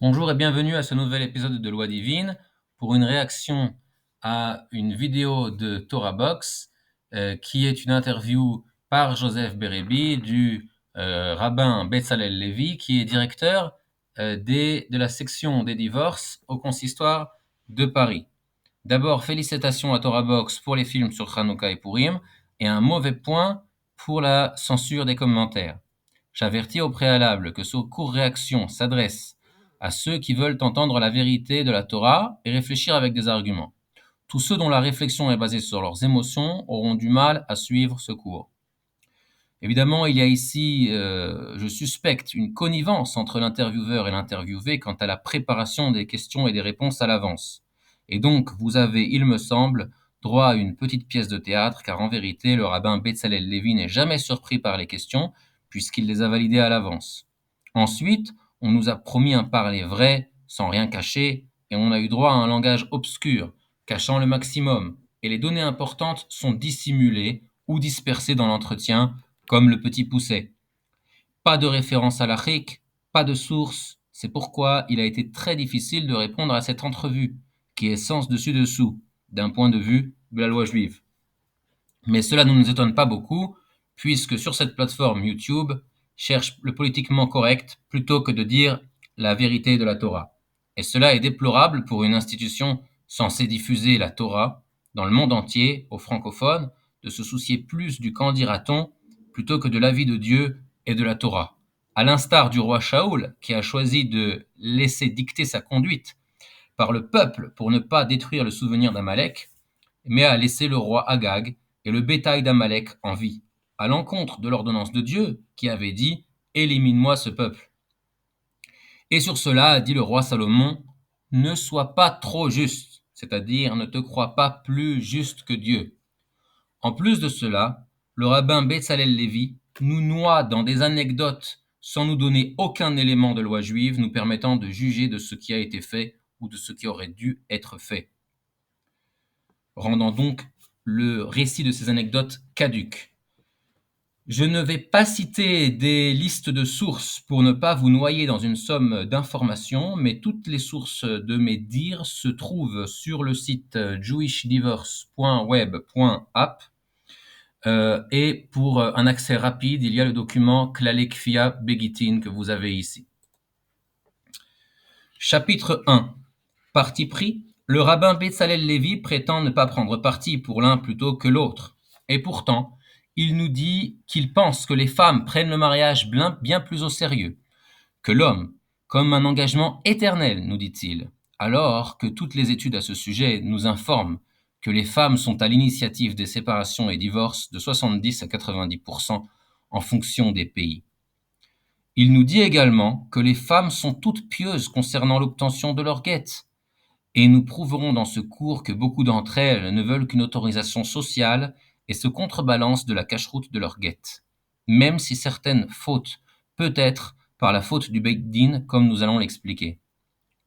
Bonjour et bienvenue à ce nouvel épisode de Loi divine pour une réaction à une vidéo de Torah Box qui est une interview par Joseph Berebi du rabbin Betzalel Lévi qui est directeur de la section des divorces au consistoire de Paris. D'abord, félicitations à Torah Box pour les films sur Hanouka et Purim et un mauvais point pour la censure des commentaires. J'avertis au préalable que ce court réaction s'adresse à ceux qui veulent entendre la vérité de la Torah et réfléchir avec des arguments. Tous ceux dont la réflexion est basée sur leurs émotions auront du mal à suivre ce cours. Évidemment, il y a ici, je suspecte, une connivence entre l'intervieweur et l'interviewé quant à la préparation des questions et des réponses à l'avance. Et donc, vous avez, il me semble, droit à une petite pièce de théâtre, car en vérité, le rabbin Betzalel Lévi n'est jamais surpris par les questions, puisqu'il les a validées à l'avance. Ensuite, on nous a promis un parler vrai, sans rien cacher, et on a eu droit à un langage obscur, cachant le maximum, et les données importantes sont dissimulées ou dispersées dans l'entretien, comme le petit Pousset. Pas de référence à l'Afrique, pas de source, c'est pourquoi il a été très difficile de répondre à cette entrevue, qui est sens dessus dessous, d'un point de vue de la loi juive. Mais cela ne nous étonne pas beaucoup, puisque sur cette plateforme YouTube cherche le politiquement correct plutôt que de dire la vérité de la Torah. Et cela est déplorable pour une institution censée diffuser la Torah dans le monde entier, aux francophones, de se soucier plus du qu'en dira-t-on plutôt que de l'avis de Dieu et de la Torah. À l'instar du roi Shaoul, qui a choisi de laisser dicter sa conduite par le peuple pour ne pas détruire le souvenir d'Amalek, mais a laissé le roi Agag et le bétail d'Amalek en vie, à l'encontre de l'ordonnance de Dieu qui avait dit « Élimine-moi ce peuple ». Et sur cela a dit le roi Salomon « Ne sois pas trop juste, c'est-à-dire ne te crois pas plus juste que Dieu ». En plus de cela, le rabbin Betzalel Lévi nous noie dans des anecdotes sans nous donner aucun élément de loi juive nous permettant de juger de ce qui a été fait ou de ce qui aurait dû être fait, rendant donc le récit de ces anecdotes caduques. Je ne vais pas citer des listes de sources pour ne pas vous noyer dans une somme d'informations, mais toutes les sources de mes dires se trouvent sur le site jewishdivorce.web.app. Et pour un accès rapide, il y a le document Klalei Kfia Begitin que vous avez ici. Chapitre 1. Parti pris. Le rabbin Betzalel Lévi prétend ne pas prendre parti pour l'un plutôt que l'autre. Et pourtant, il nous dit qu'il pense que les femmes prennent le mariage bien plus au sérieux que l'homme, comme un engagement éternel, nous dit-il, alors que toutes les études à ce sujet nous informent que les femmes sont à l'initiative des séparations et divorces de 70 à 90% en fonction des pays. Il nous dit également que les femmes sont toutes pieuses concernant l'obtention de leur guette, et nous prouverons dans ce cours que beaucoup d'entre elles ne veulent qu'une autorisation sociale et se contrebalancent de la cacheroute de leur guette, même si certaines fautent, peut-être par la faute du Beit Din, comme nous allons l'expliquer.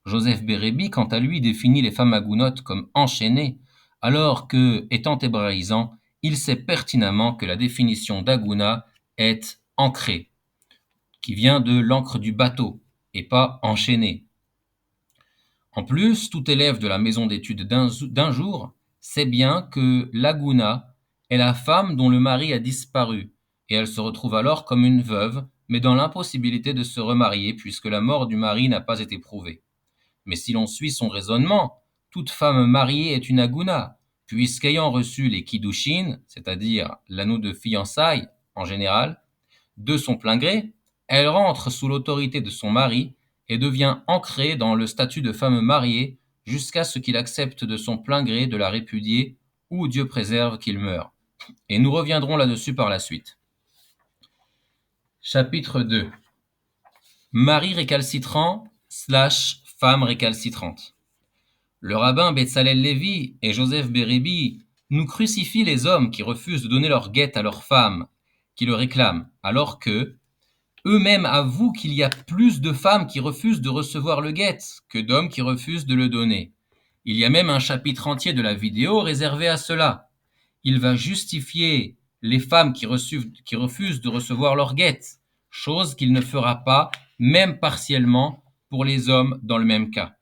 Joseph Berebi, quant à lui, définit les femmes agounotes comme enchaînées, alors que, étant hébraïsant, il sait pertinemment que la définition d'aguna est ancrée, qui vient de l'encre du bateau, et pas enchaînée. En plus, tout élève de la maison d'études d'un jour sait bien que l'aguna est la femme dont le mari a disparu, et elle se retrouve alors comme une veuve, mais dans l'impossibilité de se remarier puisque la mort du mari n'a pas été prouvée. Mais si l'on suit son raisonnement, toute femme mariée est une aguna, puisqu'ayant reçu les kiddushin, c'est-à-dire l'anneau de fiançailles en général, de son plein gré, elle rentre sous l'autorité de son mari et devient ancrée dans le statut de femme mariée jusqu'à ce qu'il accepte de son plein gré de la répudier ou Dieu préserve qu'il meure. Et nous reviendrons là-dessus par la suite. Chapitre 2. Mari récalcitrant / femme récalcitrante. Le rabbin Betzalel Lévi et Joseph Berebi nous crucifient les hommes qui refusent de donner leur guette à leurs femmes, qui le réclament, alors que eux-mêmes avouent qu'il y a plus de femmes qui refusent de recevoir le guet que d'hommes qui refusent de le donner. Il y a même un chapitre entier de la vidéo réservé à cela. Il va justifier les femmes qui refusent de recevoir leur guet, chose qu'il ne fera pas, même partiellement, pour les hommes dans le même cas.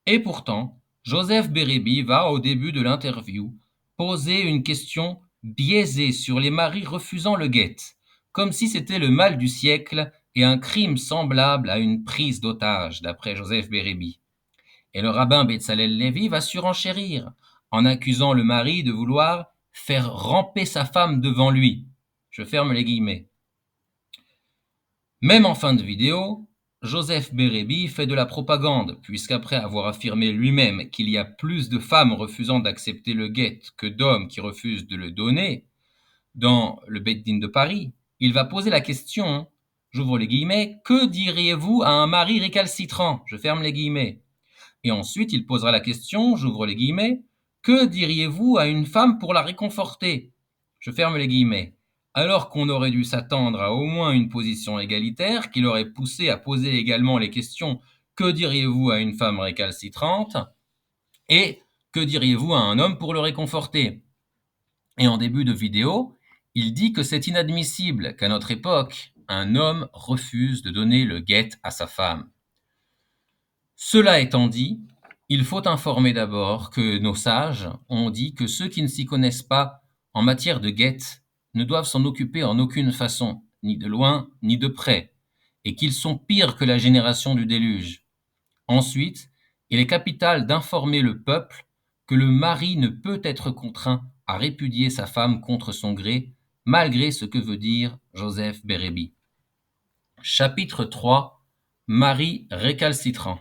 Et pourtant, Joseph Bérébi va, au début de l'interview, poser une question biaisée sur les maris refusant le guet, comme si c'était le mal du siècle et un crime semblable à une prise d'otage, d'après Joseph Bérébi. Et le rabbin Betzalel Lévi va surenchérir, en accusant le mari de vouloir faire ramper sa femme devant lui. Je ferme les guillemets. Même en fin de vidéo, Joseph Bérébi fait de la propagande, puisqu'après avoir affirmé lui-même qu'il y a plus de femmes refusant d'accepter le guet que d'hommes qui refusent de le donner, dans le Beit Din de Paris, il va poser la question, j'ouvre les guillemets, que diriez-vous à un mari récalcitrant? Je ferme les guillemets. Et ensuite, il posera la question, j'ouvre les guillemets, que diriez-vous à une femme pour la réconforter? Je ferme les guillemets. Alors qu'on aurait dû s'attendre à au moins une position égalitaire, qui l'aurait poussé à poser également les questions que diriez-vous à une femme récalcitrante et que diriez-vous à un homme pour le réconforter? Et en début de vidéo, il dit que c'est inadmissible qu'à notre époque, un homme refuse de donner le guet à sa femme. Cela étant dit, il faut informer d'abord que nos sages ont dit que ceux qui ne s'y connaissent pas en matière de guet ne doivent s'en occuper en aucune façon, ni de loin ni de près, et qu'ils sont pires que la génération du déluge. Ensuite, il est capital d'informer le peuple que le mari ne peut être contraint à répudier sa femme contre son gré, malgré ce que veut dire Joseph Bérébi. Chapitre 3. Mari récalcitrant.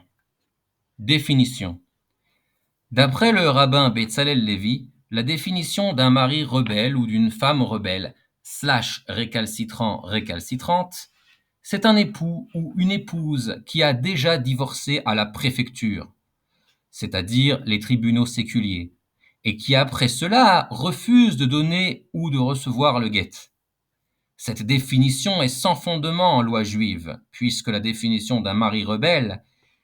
Définition. D'après le rabbin Betzalel Lévi, la définition d'un mari rebelle ou d'une femme rebelle / récalcitrante, c'est un époux ou une épouse qui a déjà divorcé à la préfecture, c'est-à-dire les tribunaux séculiers, et qui après cela refuse de donner ou de recevoir le guet. Cette définition est sans fondement en loi juive, puisque la définition d'un mari rebelle,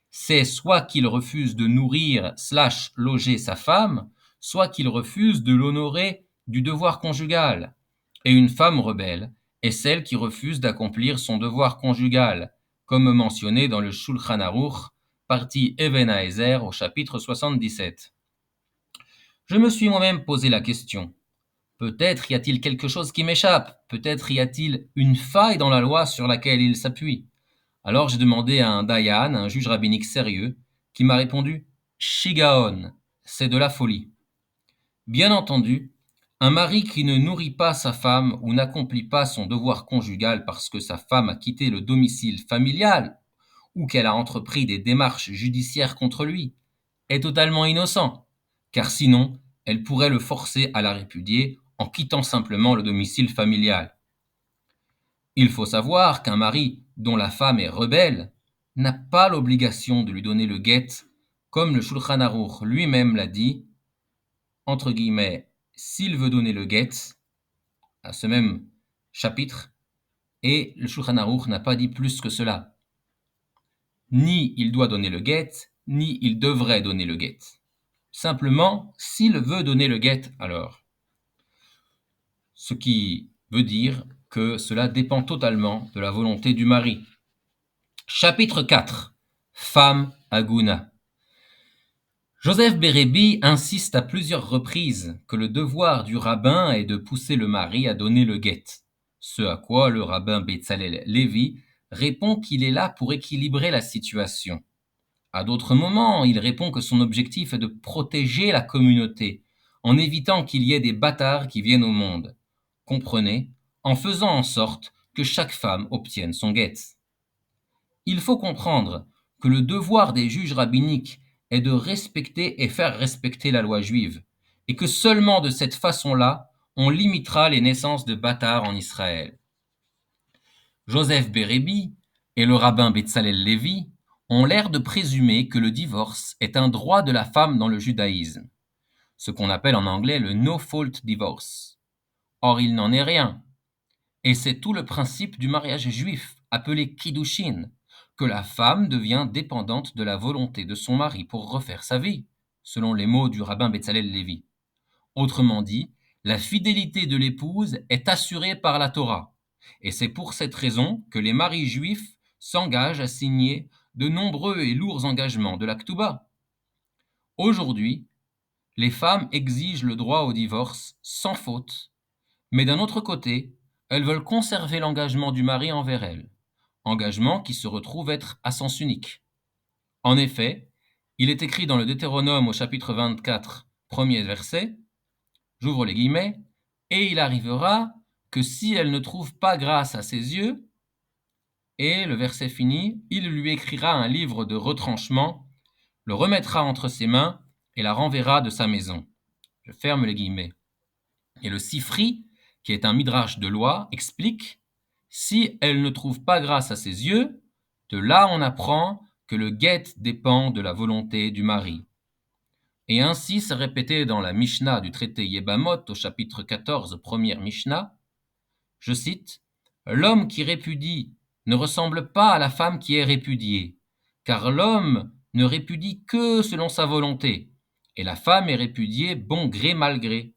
c'est soit qu'il refuse de nourrir / loger sa femme, soit qu'il refuse de l'honorer du devoir conjugal. Et une femme rebelle est celle qui refuse d'accomplir son devoir conjugal, comme mentionné dans le Shulchan Aruch, partie Even Haezer au chapitre 77. Je me suis moi-même posé la question. Peut-être y a-t-il quelque chose qui m'échappe, peut-être y a-t-il une faille dans la loi sur laquelle il s'appuie. Alors j'ai demandé à un dayan, un juge rabbinique sérieux, qui m'a répondu « Shigaon, c'est de la folie ». Bien entendu, un mari qui ne nourrit pas sa femme ou n'accomplit pas son devoir conjugal parce que sa femme a quitté le domicile familial ou qu'elle a entrepris des démarches judiciaires contre lui est totalement innocent, car sinon elle pourrait le forcer à la répudier en quittant simplement le domicile familial. Il faut savoir qu'un mari dont la femme est rebelle n'a pas l'obligation de lui donner le guet, comme le Shulchan Aruch lui-même l'a dit, entre guillemets, s'il veut donner le guet, à ce même chapitre, et le Shulchan Aruch n'a pas dit plus que cela. Ni il doit donner le guet, ni il devrait donner le guet. Simplement, s'il veut donner le guet, alors. Ce qui veut dire que cela dépend totalement de la volonté du mari. Chapitre 4. Femme Aguna. Joseph Bérébi insiste à plusieurs reprises que le devoir du rabbin est de pousser le mari à donner le guet, ce à quoi le rabbin Betzalel Lévi répond qu'il est là pour équilibrer la situation. À d'autres moments, il répond que son objectif est de protéger la communauté, en évitant qu'il y ait des bâtards qui viennent au monde. Comprenez, en faisant en sorte que chaque femme obtienne son guet. Il faut comprendre que le devoir des juges rabbiniques est de respecter et faire respecter la loi juive, et que seulement de cette façon-là, on limitera les naissances de bâtards en Israël. Joseph Bérébi et le rabbin Betzalel Lévi ont l'air de présumer que le divorce est un droit de la femme dans le judaïsme, ce qu'on appelle en anglais le no-fault divorce. Or, il n'en est rien. Et c'est tout le principe du mariage juif, appelé kiddushin, que la femme devient dépendante de la volonté de son mari pour refaire sa vie, selon les mots du rabbin Betzalel Lévi. Autrement dit, la fidélité de l'épouse est assurée par la Torah, et c'est pour cette raison que les maris juifs s'engagent à signer de nombreux et lourds engagements de la Ketouba. Aujourd'hui, les femmes exigent le droit au divorce sans faute, mais d'un autre côté, elles veulent conserver l'engagement du mari envers elles, engagement qui se retrouve être à sens unique. En effet, il est écrit dans le Deutéronome au chapitre 24, premier verset, j'ouvre les guillemets, et il arrivera que si elle ne trouve pas grâce à ses yeux, et le verset fini, il lui écrira un livre de retranchement, le remettra entre ses mains et la renverra de sa maison. Je ferme les guillemets. Et le Sifri, qui est un midrash de loi, explique si elle ne trouve pas grâce à ses yeux, de là on apprend que le guet dépend de la volonté du mari. Et ainsi c'est répété dans la Mishnah du traité Yebamot au chapitre 14, première Mishnah. Je cite, l'homme qui répudie ne ressemble pas à la femme qui est répudiée, car l'homme ne répudie que selon sa volonté, et la femme est répudiée bon gré mal gré.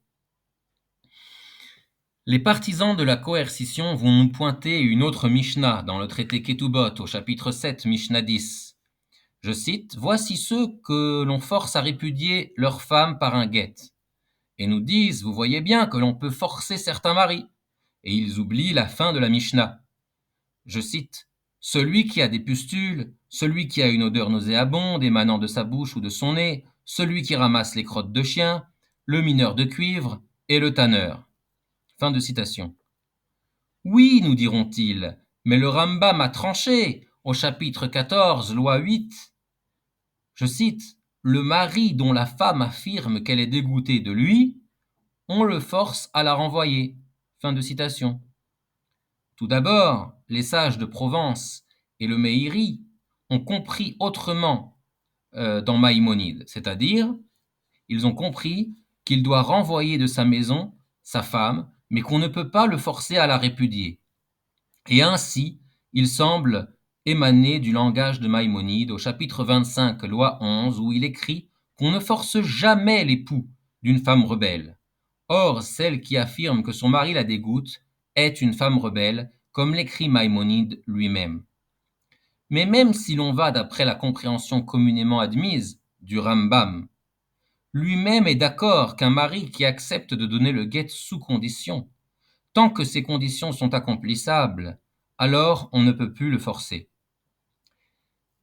Les partisans de la coercition vont nous pointer une autre Mishnah dans le traité Ketubot au chapitre 7, Mishnah 10. Je cite, voici ceux que l'on force à répudier leur femme par un guet. Et nous disent, vous voyez bien que l'on peut forcer certains maris. Et ils oublient la fin de la Mishnah. Je cite, celui qui a des pustules, celui qui a une odeur nauséabonde émanant de sa bouche ou de son nez, celui qui ramasse les crottes de chien, le mineur de cuivre et le tanneur. Fin de citation. Oui, nous diront-ils, mais le Rambam a tranché au chapitre 14, loi 8. Je cite, le mari dont la femme affirme qu'elle est dégoûtée de lui, on le force à la renvoyer. Fin de citation. Tout d'abord, les sages de Provence et le Meiri ont compris autrement dans Maïmonide, c'est-à-dire, ils ont compris qu'il doit renvoyer de sa maison sa femme, mais qu'on ne peut pas le forcer à la répudier. Et ainsi, il semble émaner du langage de Maïmonide au chapitre 25, loi 11, où il écrit qu'on ne force jamais l'époux d'une femme rebelle. Or, celle qui affirme que son mari la dégoûte est une femme rebelle, comme l'écrit Maïmonide lui-même. Mais même si l'on va d'après la compréhension communément admise du Rambam, lui-même est d'accord qu'un mari qui accepte de donner le guet sous condition, tant que ces conditions sont accomplissables, alors on ne peut plus le forcer.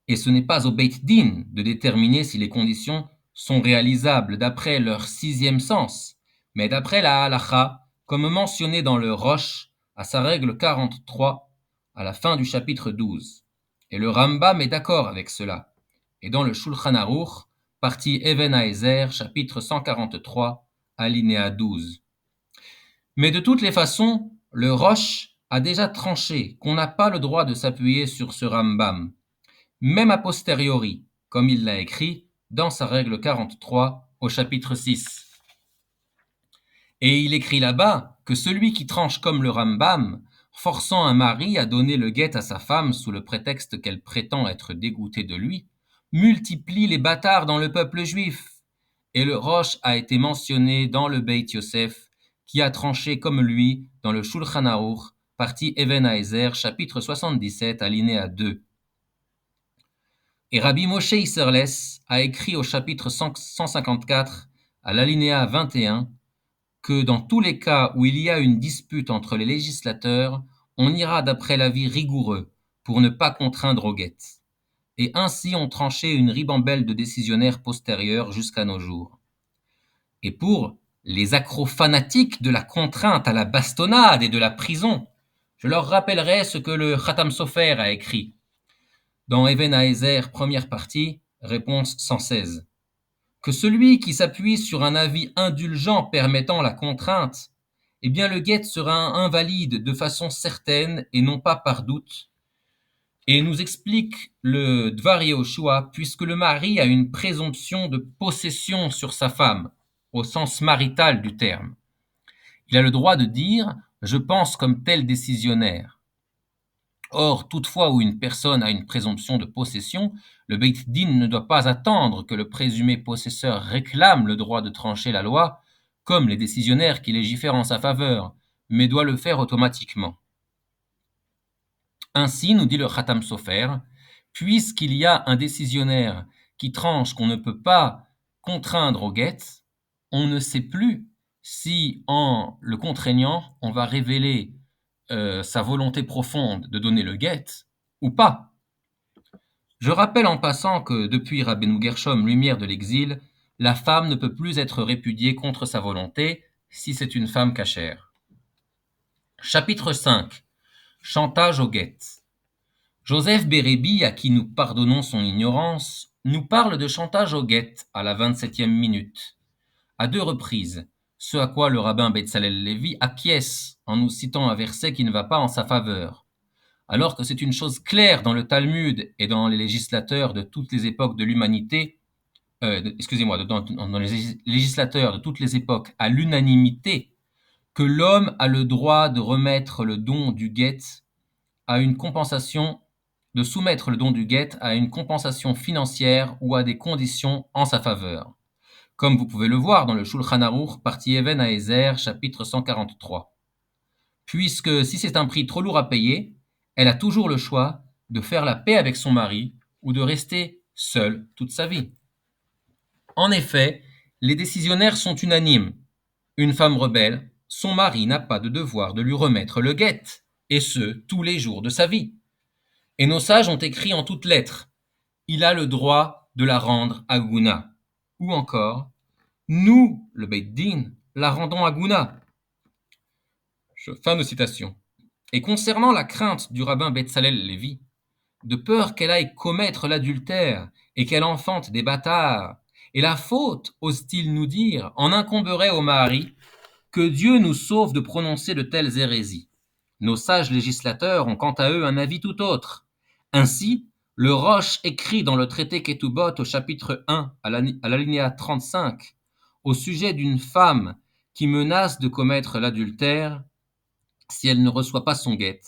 Et ce n'est pas au Beit Din de déterminer si les conditions sont réalisables d'après leur sixième sens, mais d'après la halacha, comme mentionné dans le Rosh, à sa règle 43, à la fin du chapitre 12. Et le Rambam est d'accord avec cela. Et dans le Shulchan Aruch, partie Even Haezer, chapitre 143, alinéa 12. Mais de toutes les façons, le Rosh a déjà tranché qu'on n'a pas le droit de s'appuyer sur ce Rambam, même a posteriori, comme il l'a écrit dans sa règle 43 au chapitre 6. Et il écrit là-bas que celui qui tranche comme le Rambam, forçant un mari à donner le guet à sa femme sous le prétexte qu'elle prétend être dégoûtée de lui, multiplie les bâtards dans le peuple juif. Et le Rosh a été mentionné dans le Beit Yosef, qui a tranché comme lui dans le Shulchan Aruch, partie Even Haezer, chapitre 77, alinéa 2. Et Rabbi Moshe Isserles a écrit au chapitre 154, à l'alinéa 21, que dans tous les cas où il y a une dispute entre les législateurs, on ira d'après l'avis rigoureux pour ne pas contraindre au guet. Et ainsi ont tranché une ribambelle de décisionnaires postérieurs jusqu'à nos jours. Et pour les accros fanatiques de la contrainte à la bastonnade et de la prison, je leur rappellerai ce que le Khatam Sofer a écrit. Dans Even Haezer, première partie, réponse 116. Que celui qui s'appuie sur un avis indulgent permettant la contrainte, eh bien le guet sera invalide de façon certaine et non pas par doute. Et nous explique le Dvar Yehoshua, puisque le mari a une présomption de possession sur sa femme, au sens marital du terme. Il a le droit de dire « je pense comme tel décisionnaire ». Or, toutefois où une personne a une présomption de possession, le Beit Din ne doit pas attendre que le présumé possesseur réclame le droit de trancher la loi, comme les décisionnaires qui légifèrent en sa faveur, mais doit le faire automatiquement. Ainsi, nous dit le Khatam Sofer, puisqu'il y a un décisionnaire qui tranche qu'on ne peut pas contraindre au guet, on ne sait plus si, en le contraignant, on va révéler sa volonté profonde de donner le guet ou pas. Je rappelle en passant que depuis Rabbeinu Gershom, lumière de l'exil, la femme ne peut plus être répudiée contre sa volonté si c'est une femme cachère. Chapitre 5. Chantage au guet. Joseph Bérébi, à qui nous pardonnons son ignorance, nous parle de chantage au guet à la 27e minute, à 2 reprises, ce à quoi le rabbin Betzalel Lévi acquiesce en nous citant un verset qui ne va pas en sa faveur, alors que c'est une chose claire dans le Talmud et dans les législateurs de toutes les époques de l'humanité, dans les législateurs de toutes les époques à l'unanimité, que l'homme a le droit de remettre le don du guet à une compensation, de soumettre le don du guet à une compensation financière ou à des conditions en sa faveur. Comme vous pouvez le voir dans le Shulchan Aruch, partie Even Haezer, chapitre 143. Puisque si c'est un prix trop lourd à payer, elle a toujours le choix de faire la paix avec son mari ou de rester seule toute sa vie. En effet, les décisionnaires sont unanimes. Une femme rebelle, son mari n'a pas de devoir de lui remettre le guet, et ce, tous les jours de sa vie. Et nos sages ont écrit en toutes lettres, il a le droit de la rendre à Gouna. Ou encore, nous, le Beit Din, la rendons à Gouna. Fin de citation. Et concernant la crainte du rabbin Betzalel Lévi, de peur qu'elle aille commettre l'adultère et qu'elle enfante des bâtards, et la faute, ose-t-il nous dire, en incomberait au mari, que Dieu nous sauve de prononcer de telles hérésies. Nos sages législateurs ont quant à eux un avis tout autre. Ainsi, le Roche écrit dans le traité Ketubot au chapitre 1 à l'alinéa 35 au sujet d'une femme qui menace de commettre l'adultère si elle ne reçoit pas son guet.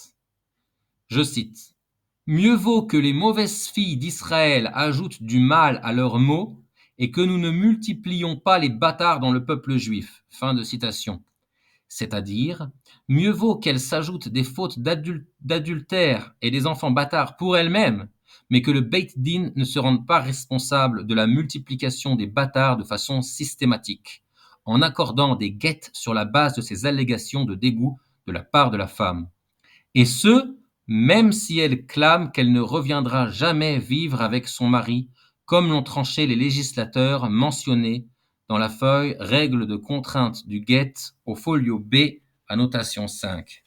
Je cite, « Mieux vaut que les mauvaises filles d'Israël ajoutent du mal à leurs maux et que nous ne multiplions pas les bâtards dans le peuple juif. » Fin de citation. C'est-à-dire, mieux vaut qu'elles s'ajoutent des fautes d'adultère et des enfants bâtards pour elles-mêmes, mais que le Beit Din ne se rende pas responsable de la multiplication des bâtards de façon systématique, en accordant des guettes sur la base de ces allégations de dégoût de la part de la femme. Et ce, même si elle clame qu'elle ne reviendra jamais vivre avec son mari, comme l'ont tranché les législateurs mentionnés dans la feuille Règles de contrainte du guet au folio B, annotation 5.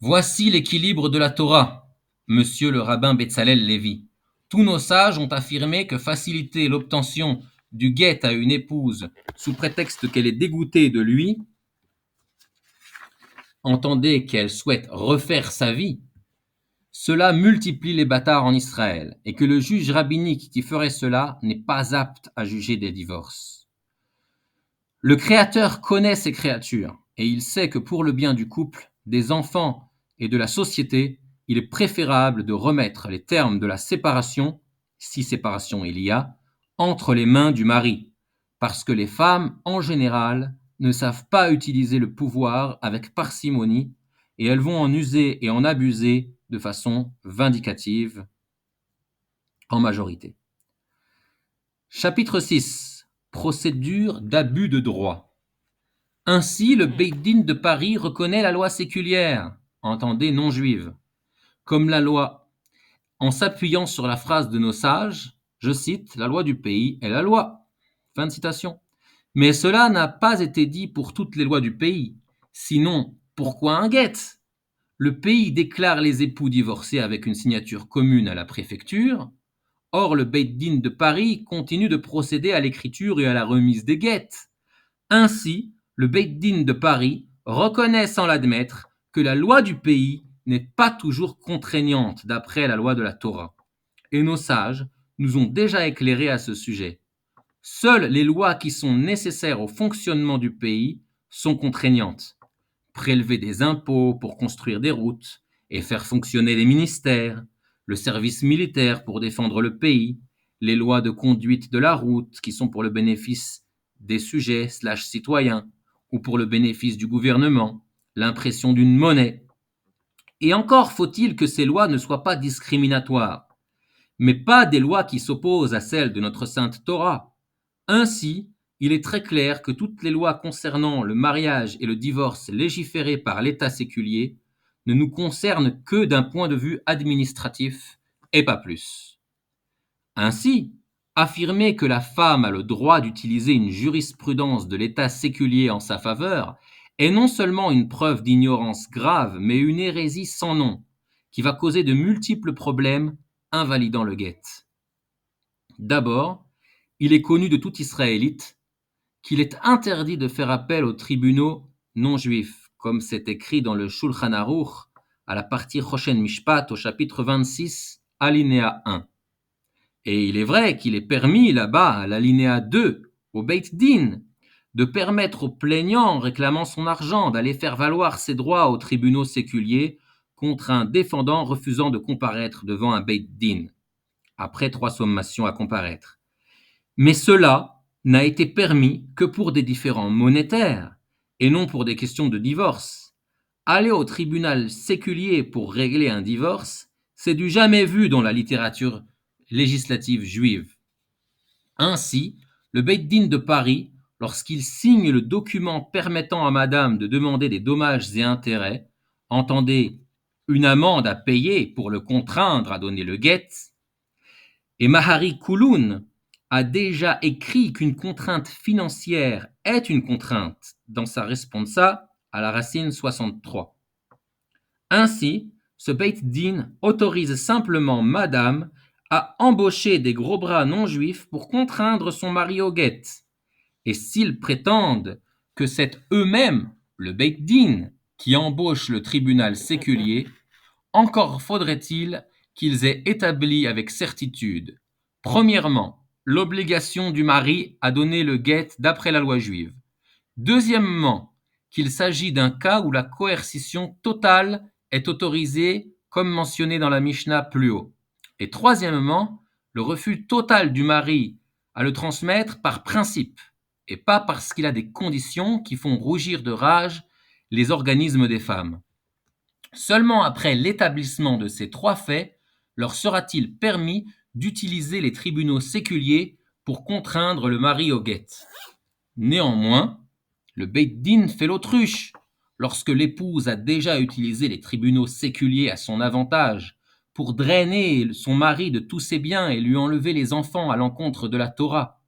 Voici l'équilibre de la Torah, monsieur le rabbin Betzalel Lévi. Tous nos sages ont affirmé que faciliter l'obtention du guet à une épouse sous prétexte qu'elle est dégoûtée de lui, entendez qu'elle souhaite refaire sa vie, cela multiplie les bâtards en Israël, et que le juge rabbinique qui ferait cela n'est pas apte à juger des divorces. Le Créateur connaît ses créatures, et il sait que pour le bien du couple, des enfants et de la société, il est préférable de remettre les termes de la séparation, si séparation il y a, entre les mains du mari, parce que les femmes, en général, ne savent pas utiliser le pouvoir avec parcimonie, et elles vont en user et en abuser de façon vindicative en majorité. Chapitre 6. Procédure d'abus de droit. Ainsi, le Beit Din de Paris reconnaît la loi séculière, entendez non juive, comme la loi, en s'appuyant sur la phrase de nos sages, je cite, la loi du pays est la loi. Fin de citation. Mais cela n'a pas été dit pour toutes les lois du pays. Sinon, pourquoi un guet ? Le pays déclare les époux divorcés avec une signature commune à la préfecture. Or, le Beit Din de Paris continue de procéder à l'écriture et à la remise des guettes. Ainsi, le Beit Din de Paris reconnaît sans l'admettre que la loi du pays n'est pas toujours contraignante d'après la loi de la Torah. Et nos sages nous ont déjà éclairés à ce sujet. Seules les lois qui sont nécessaires au fonctionnement du pays sont contraignantes. Prélever des impôts pour construire des routes et faire fonctionner les ministères, le service militaire pour défendre le pays, les lois de conduite de la route qui sont pour le bénéfice des sujets/citoyens ou pour le bénéfice du gouvernement, l'impression d'une monnaie Et encore faut-il que ces lois ne soient pas discriminatoires, mais pas des lois qui s'opposent à celles de notre sainte Torah. Ainsi, il est très clair que toutes les lois concernant le mariage et le divorce légiférées par l'État séculier ne nous concernent que d'un point de vue administratif et pas plus. Ainsi, affirmer que la femme a le droit d'utiliser une jurisprudence de l'État séculier en sa faveur est non seulement une preuve d'ignorance grave, mais une hérésie sans nom, qui va causer de multiples problèmes invalidant le guet. D'abord, il est connu de tout Israélite qu'il est interdit de faire appel aux tribunaux non-juifs, comme c'est écrit dans le Shulchan Aruch, à la partie Choshen Mishpat, au chapitre 26, alinéa 1. Et il est vrai qu'il est permis là-bas, à l'alinéa 2, au Beit Din, de permettre au plaignant réclamant son argent d'aller faire valoir ses droits aux tribunaux séculiers contre un défendant refusant de comparaître devant un Beit Din, après 3 sommations à comparaître. Mais cela n'a été permis que pour des différends monétaires et non pour des questions de divorce. Aller au tribunal séculier pour régler un divorce, c'est du jamais vu dans la littérature législative juive. Ainsi, le Beit Din de Paris, lorsqu'il signe le document permettant à madame de demander des dommages et intérêts, entendez une amende à payer pour le contraindre à donner le guet, et Mahari Kouloun a déjà écrit qu'une contrainte financière est une contrainte dans sa responsa à la racine 63. Ainsi, ce Beit Din autorise simplement madame à embaucher des gros bras non-juifs pour contraindre son mari au guet. Et s'ils prétendent que c'est eux-mêmes, le Beit Din, qui embauche le tribunal séculier, encore faudrait-il qu'ils aient établi avec certitude, premièrement, l'obligation du mari à donner le guet d'après la loi juive. Deuxièmement, qu'il s'agit d'un cas où la coercition totale est autorisée, comme mentionné dans la Mishnah plus haut. Et troisièmement, le refus total du mari à le transmettre par principe, et pas parce qu'il a des conditions qui font rougir de rage les organismes des femmes. Seulement après l'établissement de ces 3 faits, leur sera-t-il permis d'utiliser les tribunaux séculiers pour contraindre le mari au guet. Néanmoins, le Beit Din fait l'autruche lorsque l'épouse a déjà utilisé les tribunaux séculiers à son avantage pour drainer son mari de tous ses biens et lui enlever les enfants à l'encontre de la Torah.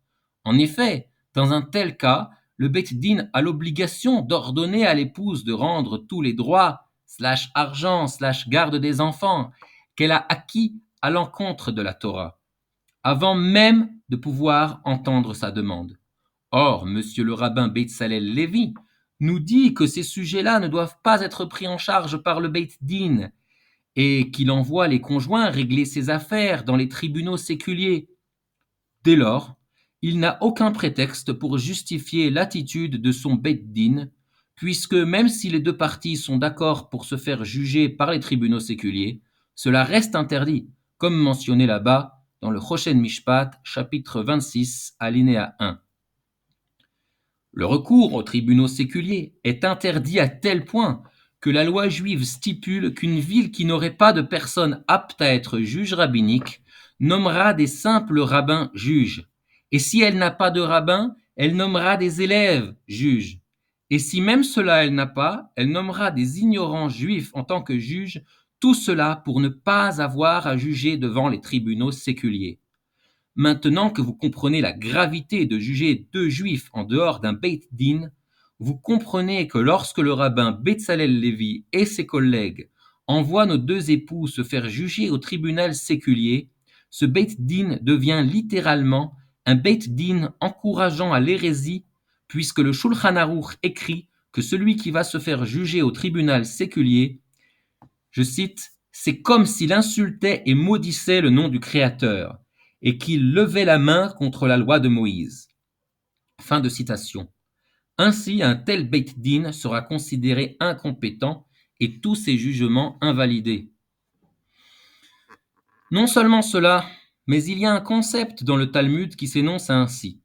En effet, dans un tel cas, le Beit Din a l'obligation d'ordonner à l'épouse de rendre tous les droits / argent / garde des enfants qu'elle a acquis à l'encontre de la Torah, avant même de pouvoir entendre sa demande. Or, monsieur le rabbin Betzalel Lévi nous dit que ces sujets-là ne doivent pas être pris en charge par le Beit Din et qu'il envoie les conjoints régler ses affaires dans les tribunaux séculiers. Dès lors, il n'a aucun prétexte pour justifier l'attitude de son Beit Din, puisque même si les 2 parties sont d'accord pour se faire juger par les tribunaux séculiers, cela reste interdit, comme mentionné là-bas dans le Choshen Mishpat, chapitre 26, alinéa 1. Le recours aux tribunaux séculiers est interdit à tel point que la loi juive stipule qu'une ville qui n'aurait pas de personnes aptes à être juge rabbinique nommera des simples rabbins juges. Et si elle n'a pas de rabbin, elle nommera des élèves juges. Et si même cela elle n'a pas, elle nommera des ignorants juifs en tant que juges, tout cela pour ne pas avoir à juger devant les tribunaux séculiers. Maintenant que vous comprenez la gravité de juger 2 juifs en dehors d'un Beit Din, vous comprenez que lorsque le rabbin Betzalel Lévi et ses collègues envoient nos 2 époux se faire juger au tribunal séculier, ce Beit Din devient littéralement un Beit Din encourageant à l'hérésie, puisque le Shulchan Aruch écrit que celui qui va se faire juger au tribunal séculier, je cite, c'est comme s'il insultait et maudissait le nom du Créateur, et qu'il levait la main contre la loi de Moïse. Fin de citation. Ainsi, un tel Beit Din sera considéré incompétent et tous ses jugements invalidés. Non seulement cela, mais il y a un concept dans le Talmud qui s'énonce ainsi.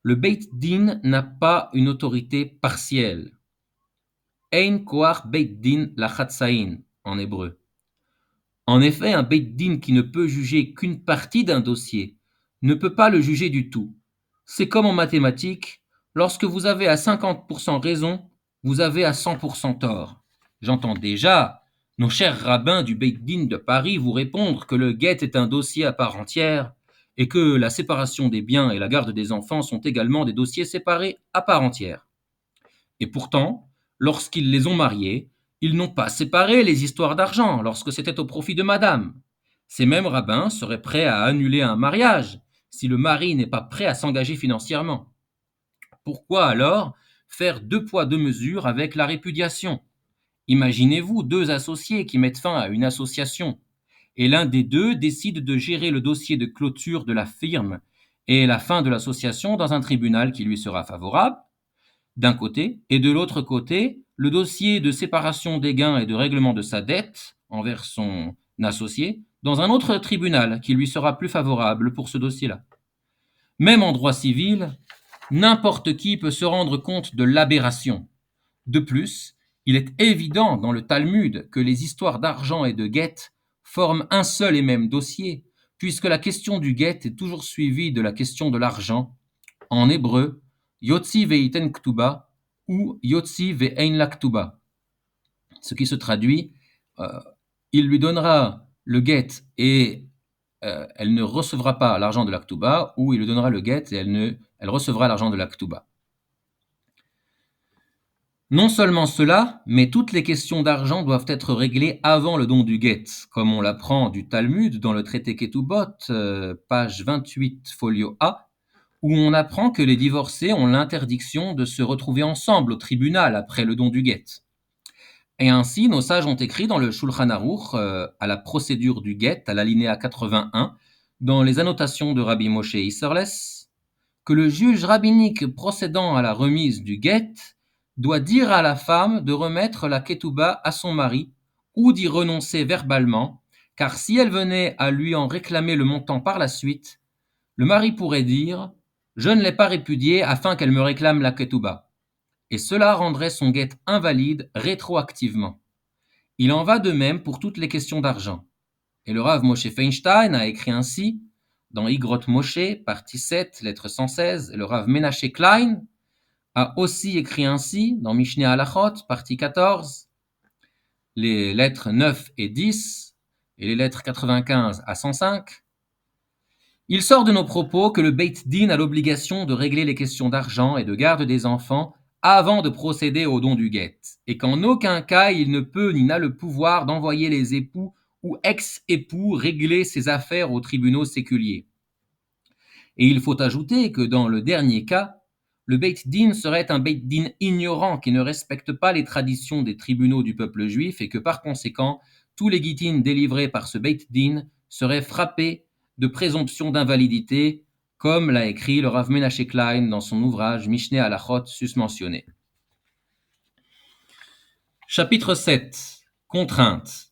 Le Beit Din n'a pas une autorité partielle. Ein koach Beit Din lachatzain. en hébreu. En effet, un Beit Din qui ne peut juger qu'une partie d'un dossier ne peut pas le juger du tout. C'est comme en mathématiques, lorsque vous avez à 50% raison, vous avez à 100% tort. J'entends déjà nos chers rabbins du Beit Din de Paris vous répondre que le guet est un dossier à part entière et que la séparation des biens et la garde des enfants sont également des dossiers séparés à part entière. Et pourtant, lorsqu'ils les ont mariés, ils n'ont pas séparé les histoires d'argent lorsque c'était au profit de madame. Ces mêmes rabbins seraient prêts à annuler un mariage si le mari n'est pas prêt à s'engager financièrement. Pourquoi alors faire deux poids deux mesures avec la répudiation? Imaginez-vous deux associés qui mettent fin à une association et l'un des deux décide de gérer le dossier de clôture de la firme et la fin de l'association dans un tribunal qui lui sera favorable, d'un côté, et de l'autre côté, le dossier de séparation des gains et de règlement de sa dette envers son associé dans un autre tribunal qui lui sera plus favorable pour ce dossier-là. Même en droit civil, n'importe qui peut se rendre compte de l'aberration. De plus, il est évident dans le Talmud que les histoires d'argent et de guet forment un seul et même dossier, puisque la question du guet est toujours suivie de la question de l'argent. En hébreu, Yotzi ve'iten ktuba ou Yotzi ve'ein la ktuba, ce qui se traduit il lui donnera le guet et elle ne recevra pas l'argent de la ktuba, ou il lui donnera le guet et elle recevra l'argent de la ktuba. Non seulement cela, mais toutes les questions d'argent doivent être réglées avant le don du guet, comme on l'apprend du Talmud dans le traité Ketubot, page 28, folio A, où on apprend que les divorcés ont l'interdiction de se retrouver ensemble au tribunal après le don du guet. Et ainsi, nos sages ont écrit dans le Shulchan Aruch, à la procédure du guet, à l'alinéa 81, dans les annotations de Rabbi Moshe Isserles, que le juge rabbinique procédant à la remise du guet doit dire à la femme de remettre la ketouba à son mari ou d'y renoncer verbalement, car si elle venait à lui en réclamer le montant par la suite, le mari pourrait dire « Je ne l'ai pas répudiée afin qu'elle me réclame la ketouba », et cela rendrait son guet invalide rétroactivement. Il en va de même pour toutes les questions d'argent. Et le Rav Moshe Feinstein a écrit ainsi, dans Igrot Moshe, partie 7, lettre 116, et le Rav Menashe Klein a aussi écrit ainsi, dans Mishneh Halachot, partie 14, les lettres 9 et 10, et les lettres 95 à 105, il sort de nos propos que le Beit Din a l'obligation de régler les questions d'argent et de garde des enfants avant de procéder au don du guet, et qu'en aucun cas il ne peut ni n'a le pouvoir d'envoyer les époux ou ex-époux régler ces affaires aux tribunaux séculiers. Et il faut ajouter que dans le dernier cas, le Beit Din serait un Beit Din ignorant qui ne respecte pas les traditions des tribunaux du peuple juif et que par conséquent, tous les guitines délivrés par ce Beit Din seraient frappés de présomption d'invalidité, comme l'a écrit le Rav Menashe Klein dans son ouvrage Mishneh Halachot susmentionné. Chapitre 7. Contraintes.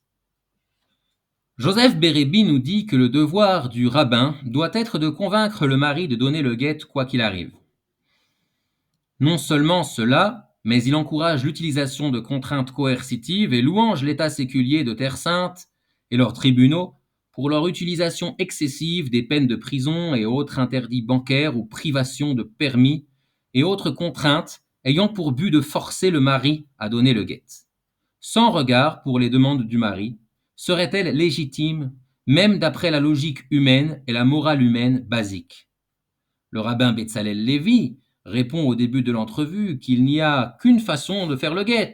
Joseph Bérébi nous dit que le devoir du rabbin doit être de convaincre le mari de donner le guet quoi qu'il arrive. Non seulement cela, mais il encourage l'utilisation de contraintes coercitives et louange l'état séculier de Terre Sainte et leurs tribunaux pour leur utilisation excessive des peines de prison et autres interdits bancaires ou privations de permis et autres contraintes ayant pour but de forcer le mari à donner le guet. Sans regard pour les demandes du mari, serait-elle légitime, même d'après la logique humaine et la morale humaine basique? Le rabbin Betzalel Lévi répond au début de l'entrevue qu'il n'y a qu'une façon de faire le guet,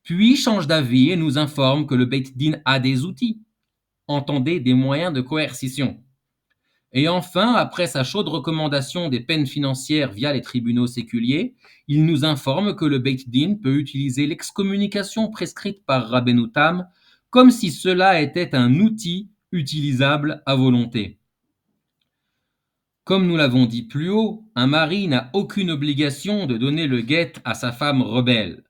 puis change d'avis et nous informe que le Beit Din a des outils. Entendez des moyens de coercition. Et enfin, après sa chaude recommandation des peines financières via les tribunaux séculiers, il nous informe que le Beit Din peut utiliser l'excommunication prescrite par Rabbeinu Tam comme si cela était un outil utilisable à volonté. Comme nous l'avons dit plus haut, un mari n'a aucune obligation de donner le guet à sa femme rebelle.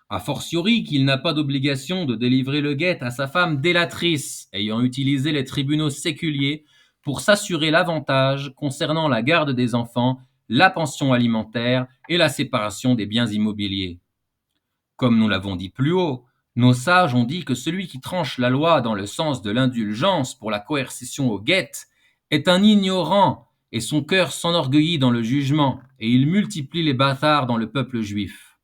A fortiori qu'il n'a pas d'obligation de délivrer le guet à sa femme délatrice, ayant utilisé les tribunaux séculiers pour s'assurer l'avantage concernant la garde des enfants, la pension alimentaire et la séparation des biens immobiliers. Comme nous l'avons dit plus haut, Nos sages ont dit que celui qui tranche la loi dans le sens de l'indulgence pour la coercition au guet est un ignorant, et son cœur s'enorgueillit dans le jugement, et il multiplie les bâtards dans le peuple juif.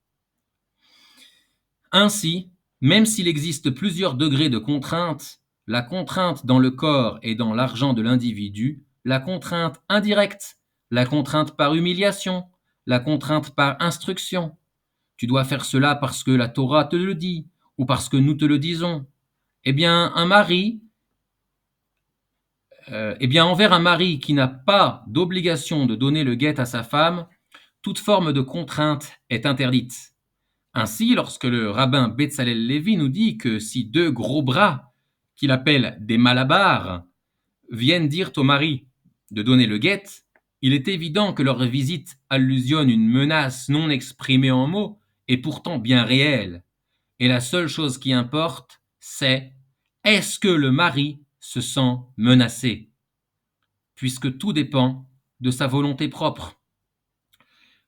Ainsi, même s'il existe plusieurs degrés de contrainte, la contrainte dans le corps et dans l'argent de l'individu, la contrainte indirecte, la contrainte par humiliation, la contrainte par instruction. Tu dois faire cela parce que la Torah te le dit, ou parce que nous te le disons. Eh bien, envers un mari qui n'a pas d'obligation de donner le guet à sa femme, toute forme de contrainte est interdite. Ainsi, lorsque le rabbin Betzalel Lévi nous dit que si deux gros bras, qu'il appelle des malabars, viennent dire au mari de donner le guet, il est évident que leur visite allusionne une menace non exprimée en mots et pourtant bien réelle. Et la seule chose qui importe, c'est est-ce que le mari se sent menacé, puisque tout dépend de sa volonté propre.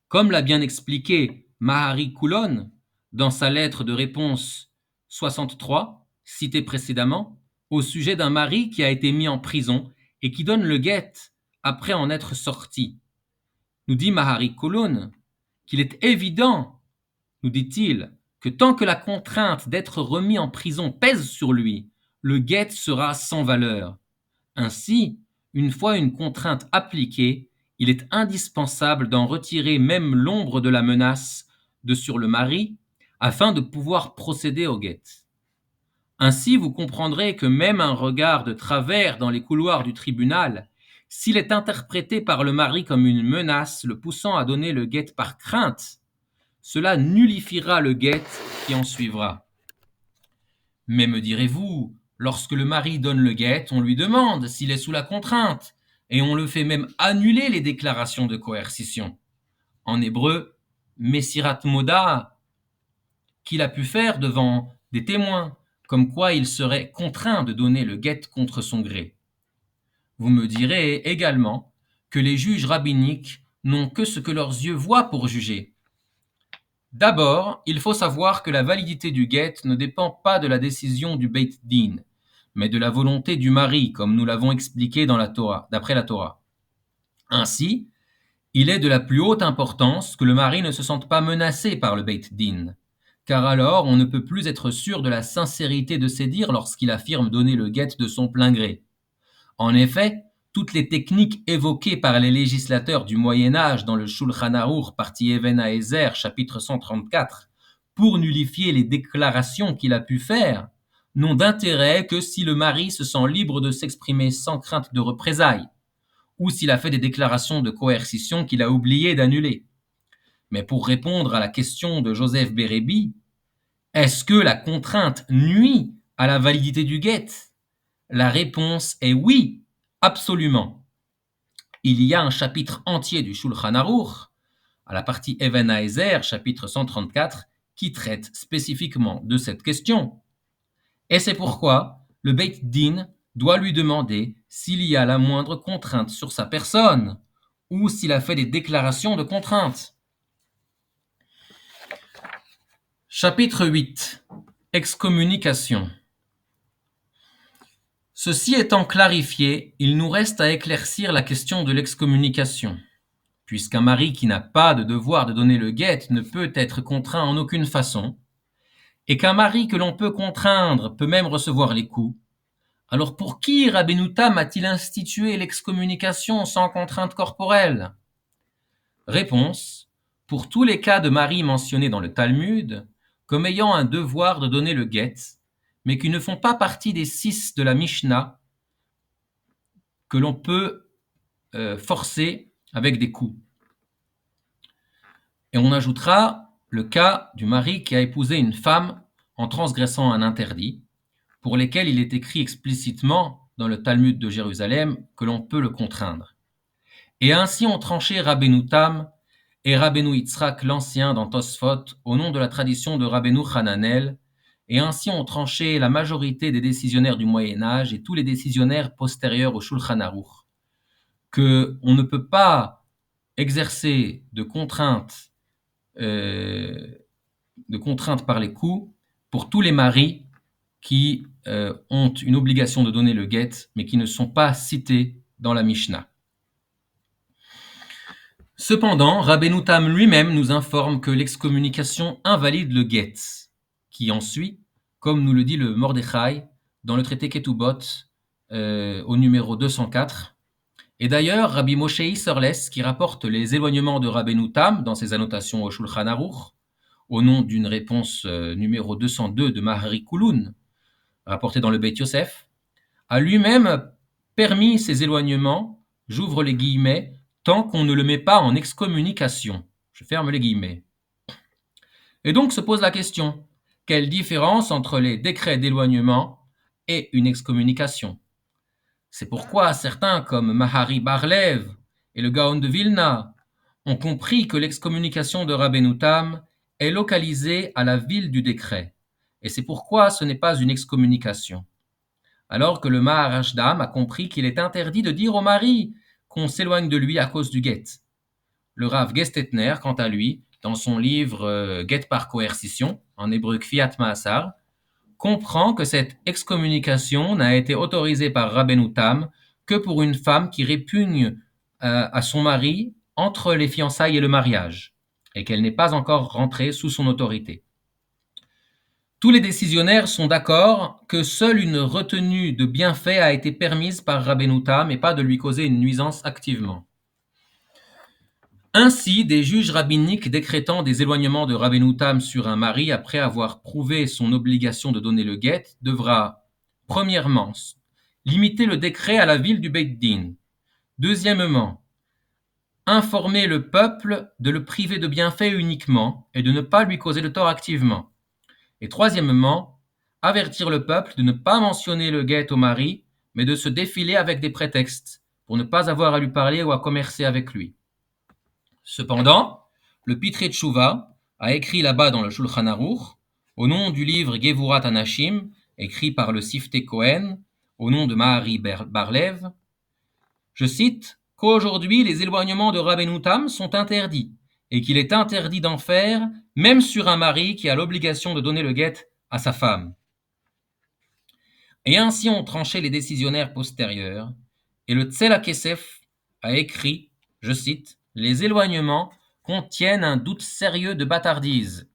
Comme l'a bien expliqué Mahari Coulon dans sa lettre de réponse 63, citée précédemment, au sujet d'un mari qui a été mis en prison et qui donne le guet après en être sorti. Nous dit Mahari Coulon qu'il est évident, nous dit-il, que tant que la contrainte d'être remis en prison pèse sur lui, le guet sera sans valeur. Ainsi, une fois une contrainte appliquée, il est indispensable d'en retirer même l'ombre de la menace de sur le mari, afin de pouvoir procéder au guet. Ainsi, vous comprendrez que même un regard de travers dans les couloirs du tribunal, s'il est interprété par le mari comme une menace le poussant à donner le guet par crainte, cela nullifiera le guet qui en suivra. Mais me direz-vous, lorsque le mari donne le guet, on lui demande s'il est sous la contrainte, et on le fait même annuler les déclarations de coercition. En hébreu, Messirat Moda, qu'il a pu faire devant des témoins, comme quoi il serait contraint de donner le guet contre son gré. Vous me direz également que les juges rabbiniques n'ont que ce que leurs yeux voient pour juger. D'abord, il faut savoir que la validité du guet ne dépend pas de la décision du Beit Din, mais de la volonté du mari, comme nous l'avons expliqué dans la Torah, d'après la Torah. Ainsi, il est de la plus haute importance que le mari ne se sente pas menacé par le Beit Din, car alors on ne peut plus être sûr de la sincérité de ses dires lorsqu'il affirme donner le guet de son plein gré. En effet, toutes les techniques évoquées par les législateurs du Moyen-Âge dans le Shulchan Aruch, partie Even Haezer, chapitre 134, pour nullifier les déclarations qu'il a pu faire, n'ont d'intérêt que si le mari se sent libre de s'exprimer sans crainte de représailles, ou s'il a fait des déclarations de coercition qu'il a oublié d'annuler. Mais pour répondre à la question de Joseph Bérébi, est-ce que la contrainte nuit à la validité du guet? La réponse est oui, absolument. Il y a un chapitre entier du Shulchan Aruch, à la partie Even Haezer, chapitre 134, qui traite spécifiquement de cette question. Et c'est pourquoi le Beit Din doit lui demander s'il y a la moindre contrainte sur sa personne, ou s'il a fait des déclarations de contrainte. Chapitre 8. Excommunication. Ceci étant clarifié, il nous reste à éclaircir la question de l'excommunication, puisqu'un mari qui n'a pas de devoir de donner le guet ne peut être contraint en aucune façon, et qu'un mari que l'on peut contraindre peut même recevoir les coups. Alors pour qui Rabbeinu Tam a-t-il institué l'excommunication sans contrainte corporelle? Réponse: pour tous les cas de mari mentionnés dans le Talmud, comme ayant un devoir de donner le guet, mais qui ne font pas partie des 6 de la Mishnah, que l'on peut forcer avec des coups. Et on ajoutera le cas du mari qui a épousé une femme en transgressant un interdit, pour lesquels il est écrit explicitement dans le Talmud de Jérusalem que l'on peut le contraindre. Et ainsi ont tranché Rabbeinu Tam et Rabbeinu Yitzhak l'Ancien dans Tosfot au nom de la tradition de Rabbeinu Hananel, et ainsi ont tranché la majorité des décisionnaires du Moyen-Âge et tous les décisionnaires postérieurs au Shulchan Aruch, que on ne peut pas exercer de contraintes par les coups pour tous les maris qui ont une obligation de donner le guet, mais qui ne sont pas cités dans la Mishnah. Cependant, Rabbeinu Tam lui-même nous informe que l'excommunication invalide le guet, qui en suit, comme nous le dit le Mordechai dans le traité Ketubot au numéro 204. Et d'ailleurs, Rabbi Moshe Isserles, qui rapporte les éloignements de Rabbeinu Tam dans ses annotations au Shulchan Aruch, au nom d'une réponse numéro 202 de Mahari Kulun, rapportée dans le Beit Yosef, a lui-même permis ces éloignements, j'ouvre les guillemets, tant qu'on ne le met pas en excommunication. Je ferme les guillemets. Et donc se pose la question, quelle différence entre les décrets d'éloignement et une excommunication? C'est pourquoi certains comme Mahari Barlev et le Gaon de Vilna ont compris que l'excommunication de Rabbeinu Tam est localisée à la ville du décret, et c'est pourquoi ce n'est pas une excommunication. Alors que le Maharashdam a compris qu'il est interdit de dire au mari qu'on s'éloigne de lui à cause du guet. Le Rav Gestetner, quant à lui, dans son livre Guet par coercition, en hébreu Kfiat Ma'asar, comprend que cette excommunication n'a été autorisée par Rabbeinu Tam que pour une femme qui répugne à son mari entre les fiançailles et le mariage, et qu'elle n'est pas encore rentrée sous son autorité. Tous les décisionnaires sont d'accord que seule une retenue de bienfait a été permise par Rabbeinu Tam et pas de lui causer une nuisance activement. Ainsi, des juges rabbiniques décrétant des éloignements de Rabbeinu Tam sur un mari après avoir prouvé son obligation de donner le guet devra, premièrement, limiter le décret à la ville du Beit Din. Deuxièmement, informer le peuple de le priver de bienfait uniquement et de ne pas lui causer de tort activement. Et troisièmement, avertir le peuple de ne pas mentionner le guet au mari, mais de se défiler avec des prétextes, pour ne pas avoir à lui parler ou à commercer avec lui. Cependant, le Pitrei Tshuva a écrit là-bas dans le Shulchan Aruch, au nom du livre Gevurat Anashim, écrit par le Sifte Cohen, au nom de Mahari Barlev, je cite, qu'aujourd'hui les éloignements de Rabbeinu Tam sont interdits, et qu'il est interdit d'en faire, même sur un mari qui a l'obligation de donner le guet à sa femme. Et ainsi ont tranché les décisionnaires postérieurs, et le Tzela Kesef a écrit, je cite, les éloignements contiennent un doute sérieux de bâtardise.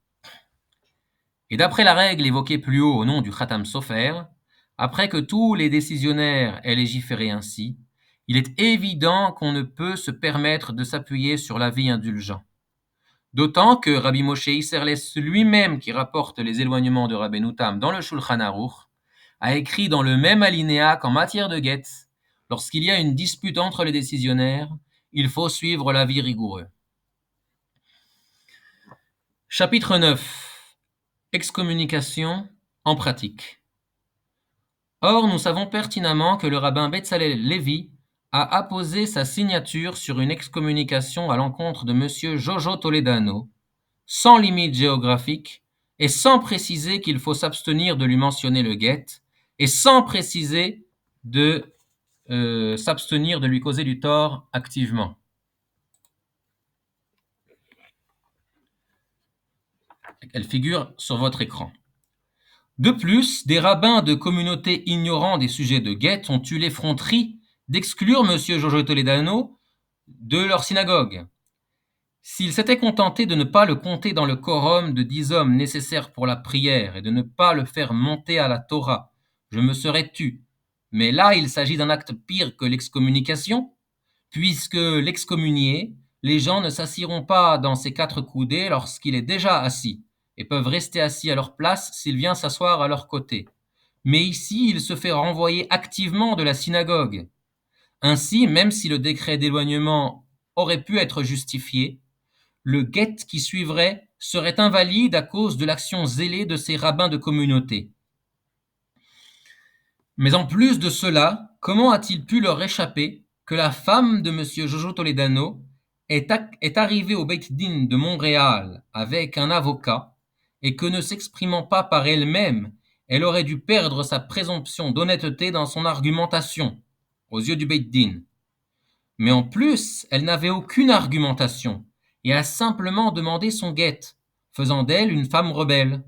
Et d'après la règle évoquée plus haut au nom du Khatam Sofer, après que tous les décisionnaires aient légiféré ainsi, il est évident qu'on ne peut se permettre de s'appuyer sur l'avis indulgent. D'autant que Rabbi Moshe Isserles lui-même, qui rapporte les éloignements de Rabbeinu Tam dans le Shulchan Aruch, a écrit dans le même alinéa qu'en matière de guet, lorsqu'il y a une dispute entre les décisionnaires, il faut suivre l'avis rigoureux. Chapitre 9. Excommunication en pratique. Or, nous savons pertinemment que le rabbin Betzalel Lévi a apposé sa signature sur une excommunication à l'encontre de monsieur Jojo Toledano, sans limite géographique, et sans préciser qu'il faut s'abstenir de lui mentionner le guet, et sans préciser de s'abstenir de lui causer du tort activement. Elle figure sur votre écran. De plus, des rabbins de communautés ignorant des sujets de guet ont eu l'effronterie d'exclure M. Jojo Toledano de leur synagogue. S'ils s'étaient contentés de ne pas le compter dans le quorum de 10 hommes nécessaires pour la prière et de ne pas le faire monter à la Torah, je me serais tu. Mais là, il s'agit d'un acte pire que l'excommunication, puisque l'excommunié, les gens ne s'assiront pas dans ses 4 coudées lorsqu'il est déjà assis, et peuvent rester assis à leur place s'il vient s'asseoir à leur côté. Mais ici, il se fait renvoyer activement de la synagogue. Ainsi, même si le décret d'éloignement aurait pu être justifié, le guet qui suivrait serait invalide à cause de l'action zélée de ces rabbins de communauté. Mais en plus de cela, comment a-t-il pu leur échapper que la femme de M. Jojo Toledano est arrivée au Beit Din de Montréal avec un avocat et que ne s'exprimant pas par elle-même, elle aurait dû perdre sa présomption d'honnêteté dans son argumentation, aux yeux du Beit Din. Mais en plus, elle n'avait aucune argumentation et a simplement demandé son guet, faisant d'elle une femme rebelle.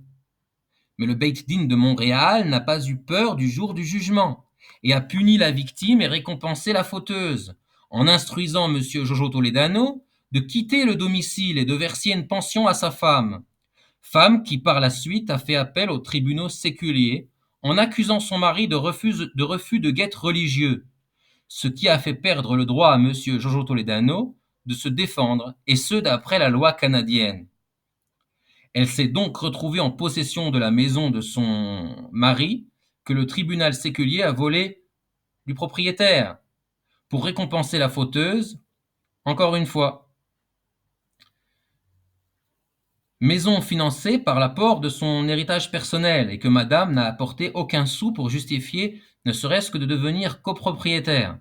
Mais le Beit Din de Montréal n'a pas eu peur du jour du jugement et a puni la victime et récompensé la fauteuse, en instruisant M. Jojo Toledano de quitter le domicile et de verser une pension à sa femme qui par la suite a fait appel aux tribunaux séculiers en accusant son mari de refus de guet religieux, ce qui a fait perdre le droit à M. Jojo Toledano de se défendre, et ce d'après la loi canadienne. Elle s'est donc retrouvée en possession de la maison de son mari, que le tribunal séculier a volé du propriétaire, pour récompenser la fauteuse, encore une fois. Maison financée par l'apport de son héritage personnel et que madame n'a apporté aucun sou pour justifier ne serait-ce que de devenir copropriétaire.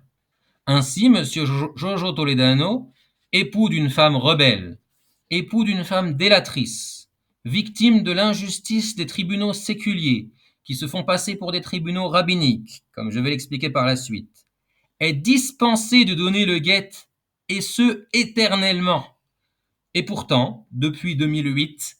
Ainsi, M. Jojo Toledano, époux d'une femme rebelle, époux d'une femme délatrice, victime de l'injustice des tribunaux séculiers, qui se font passer pour des tribunaux rabbiniques, comme je vais l'expliquer par la suite, est dispensé de donner le guet, et ce éternellement. Et pourtant, depuis 2008,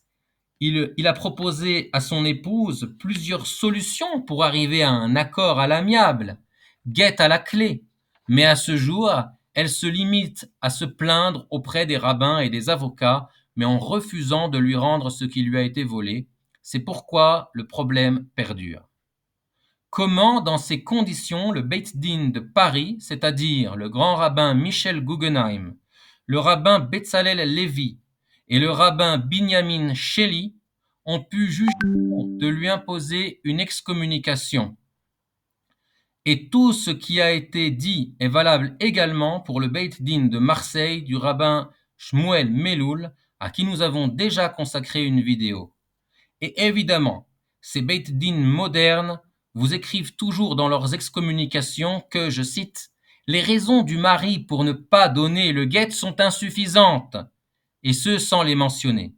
il a proposé à son épouse plusieurs solutions pour arriver à un accord à l'amiable, guet à la clé, mais à ce jour, elle se limite à se plaindre auprès des rabbins et des avocats, mais en refusant de lui rendre ce qui lui a été volé. C'est pourquoi le problème perdure. Comment, dans ces conditions, le Beit Din de Paris, c'est-à-dire le grand rabbin Michel Guggenheim, le rabbin Betzalel Lévi et le rabbin Binyamin Sheli ont pu juger de lui imposer une excommunication. Et tout ce qui a été dit est valable également pour le Beit Din de Marseille du rabbin Shmuel Meloul, à qui nous avons déjà consacré une vidéo. Et évidemment, ces Beit Din modernes vous écrivent toujours dans leurs excommunications que, je cite, « Les raisons du mari pour ne pas donner le guet sont insuffisantes », et ce sans les mentionner.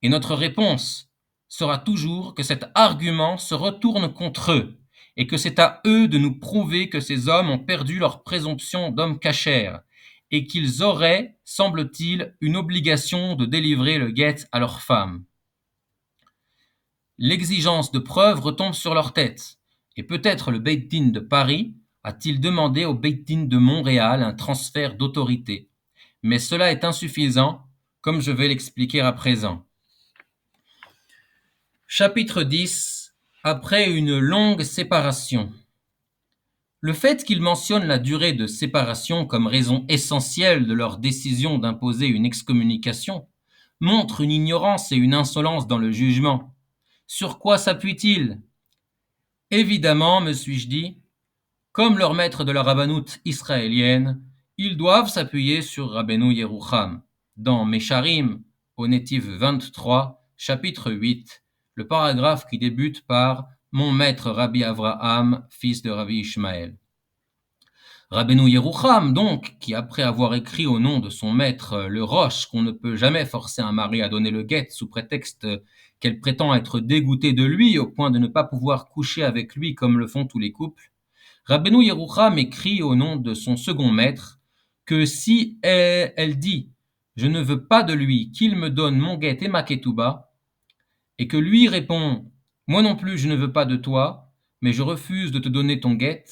Et notre réponse sera toujours que cet argument se retourne contre eux, et que c'est à eux de nous prouver que ces hommes ont perdu leur présomption d'hommes cachers, et qu'ils auraient, semble-t-il, une obligation de délivrer le guet à leurs femmes. L'exigence de preuve retombe sur leur tête, et peut-être le Beit Din de Paris a-t-il demandé au Beit Din de Montréal un transfert d'autorité. Mais cela est insuffisant, comme je vais l'expliquer à présent. Chapitre 10. Après une longue séparation. Le fait qu'ils mentionnent la durée de séparation comme raison essentielle de leur décision d'imposer une excommunication montre une ignorance et une insolence dans le jugement. Sur quoi s'appuient-ils? Évidemment, me suis-je dit, comme leur maître de la rabbanoute israélienne, ils doivent s'appuyer sur Rabbeinu Yerucham. Dans Mesharim, au Nétiv 23, chapitre 8, le paragraphe qui débute par « Mon maître Rabbi Avraham, fils de Rabbi Ishmael ». Rabbeinu Yerucham, donc, qui après avoir écrit au nom de son maître le roche qu'on ne peut jamais forcer un mari à donner le guet sous prétexte qu'elle prétend être dégoûtée de lui au point de ne pas pouvoir coucher avec lui comme le font tous les couples, Rabbeinu Yerucham écrit au nom de son second maître que si elle dit « Je ne veux pas de lui qu'il me donne mon guet et ma ketouba » et que lui répond « Moi non plus je ne veux pas de toi, mais je refuse de te donner ton guet »,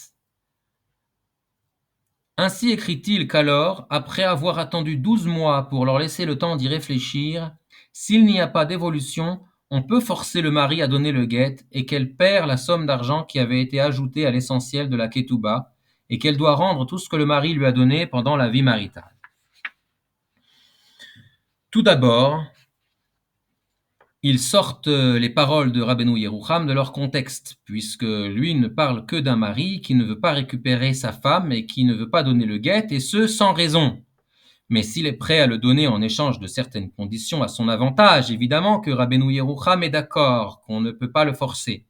ainsi écrit-il qu'alors, après avoir attendu 12 mois pour leur laisser le temps d'y réfléchir, s'il n'y a pas d'évolution, on peut forcer le mari à donner le guet et qu'elle perd la somme d'argent qui avait été ajoutée à l'essentiel de la ketouba et qu'elle doit rendre tout ce que le mari lui a donné pendant la vie maritale. Tout d'abord, ils sortent les paroles de Rabbeinu Yerucham de leur contexte, puisque lui ne parle que d'un mari qui ne veut pas récupérer sa femme et qui ne veut pas donner le guet, et ce, sans raison. Mais s'il est prêt à le donner en échange de certaines conditions à son avantage, évidemment que Rabbeinu Yerucham est d'accord, qu'on ne peut pas le forcer.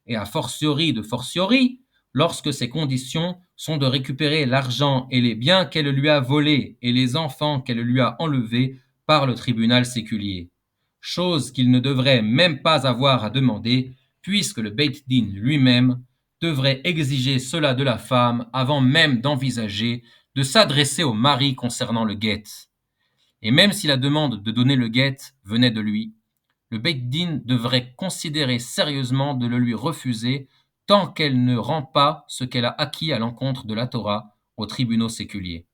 Et a fortiori de fortiori, lorsque ces conditions sont de récupérer l'argent et les biens qu'elle lui a volés et les enfants qu'elle lui a enlevés par le tribunal séculier. Chose qu'il ne devrait même pas avoir à demander, puisque le Beit Din lui-même devrait exiger cela de la femme avant même d'envisager de s'adresser au mari concernant le guet. Et même si la demande de donner le guet venait de lui, le Beit Din devrait considérer sérieusement de le lui refuser tant qu'elle ne rend pas ce qu'elle a acquis à l'encontre de la Torah aux tribunaux séculiers.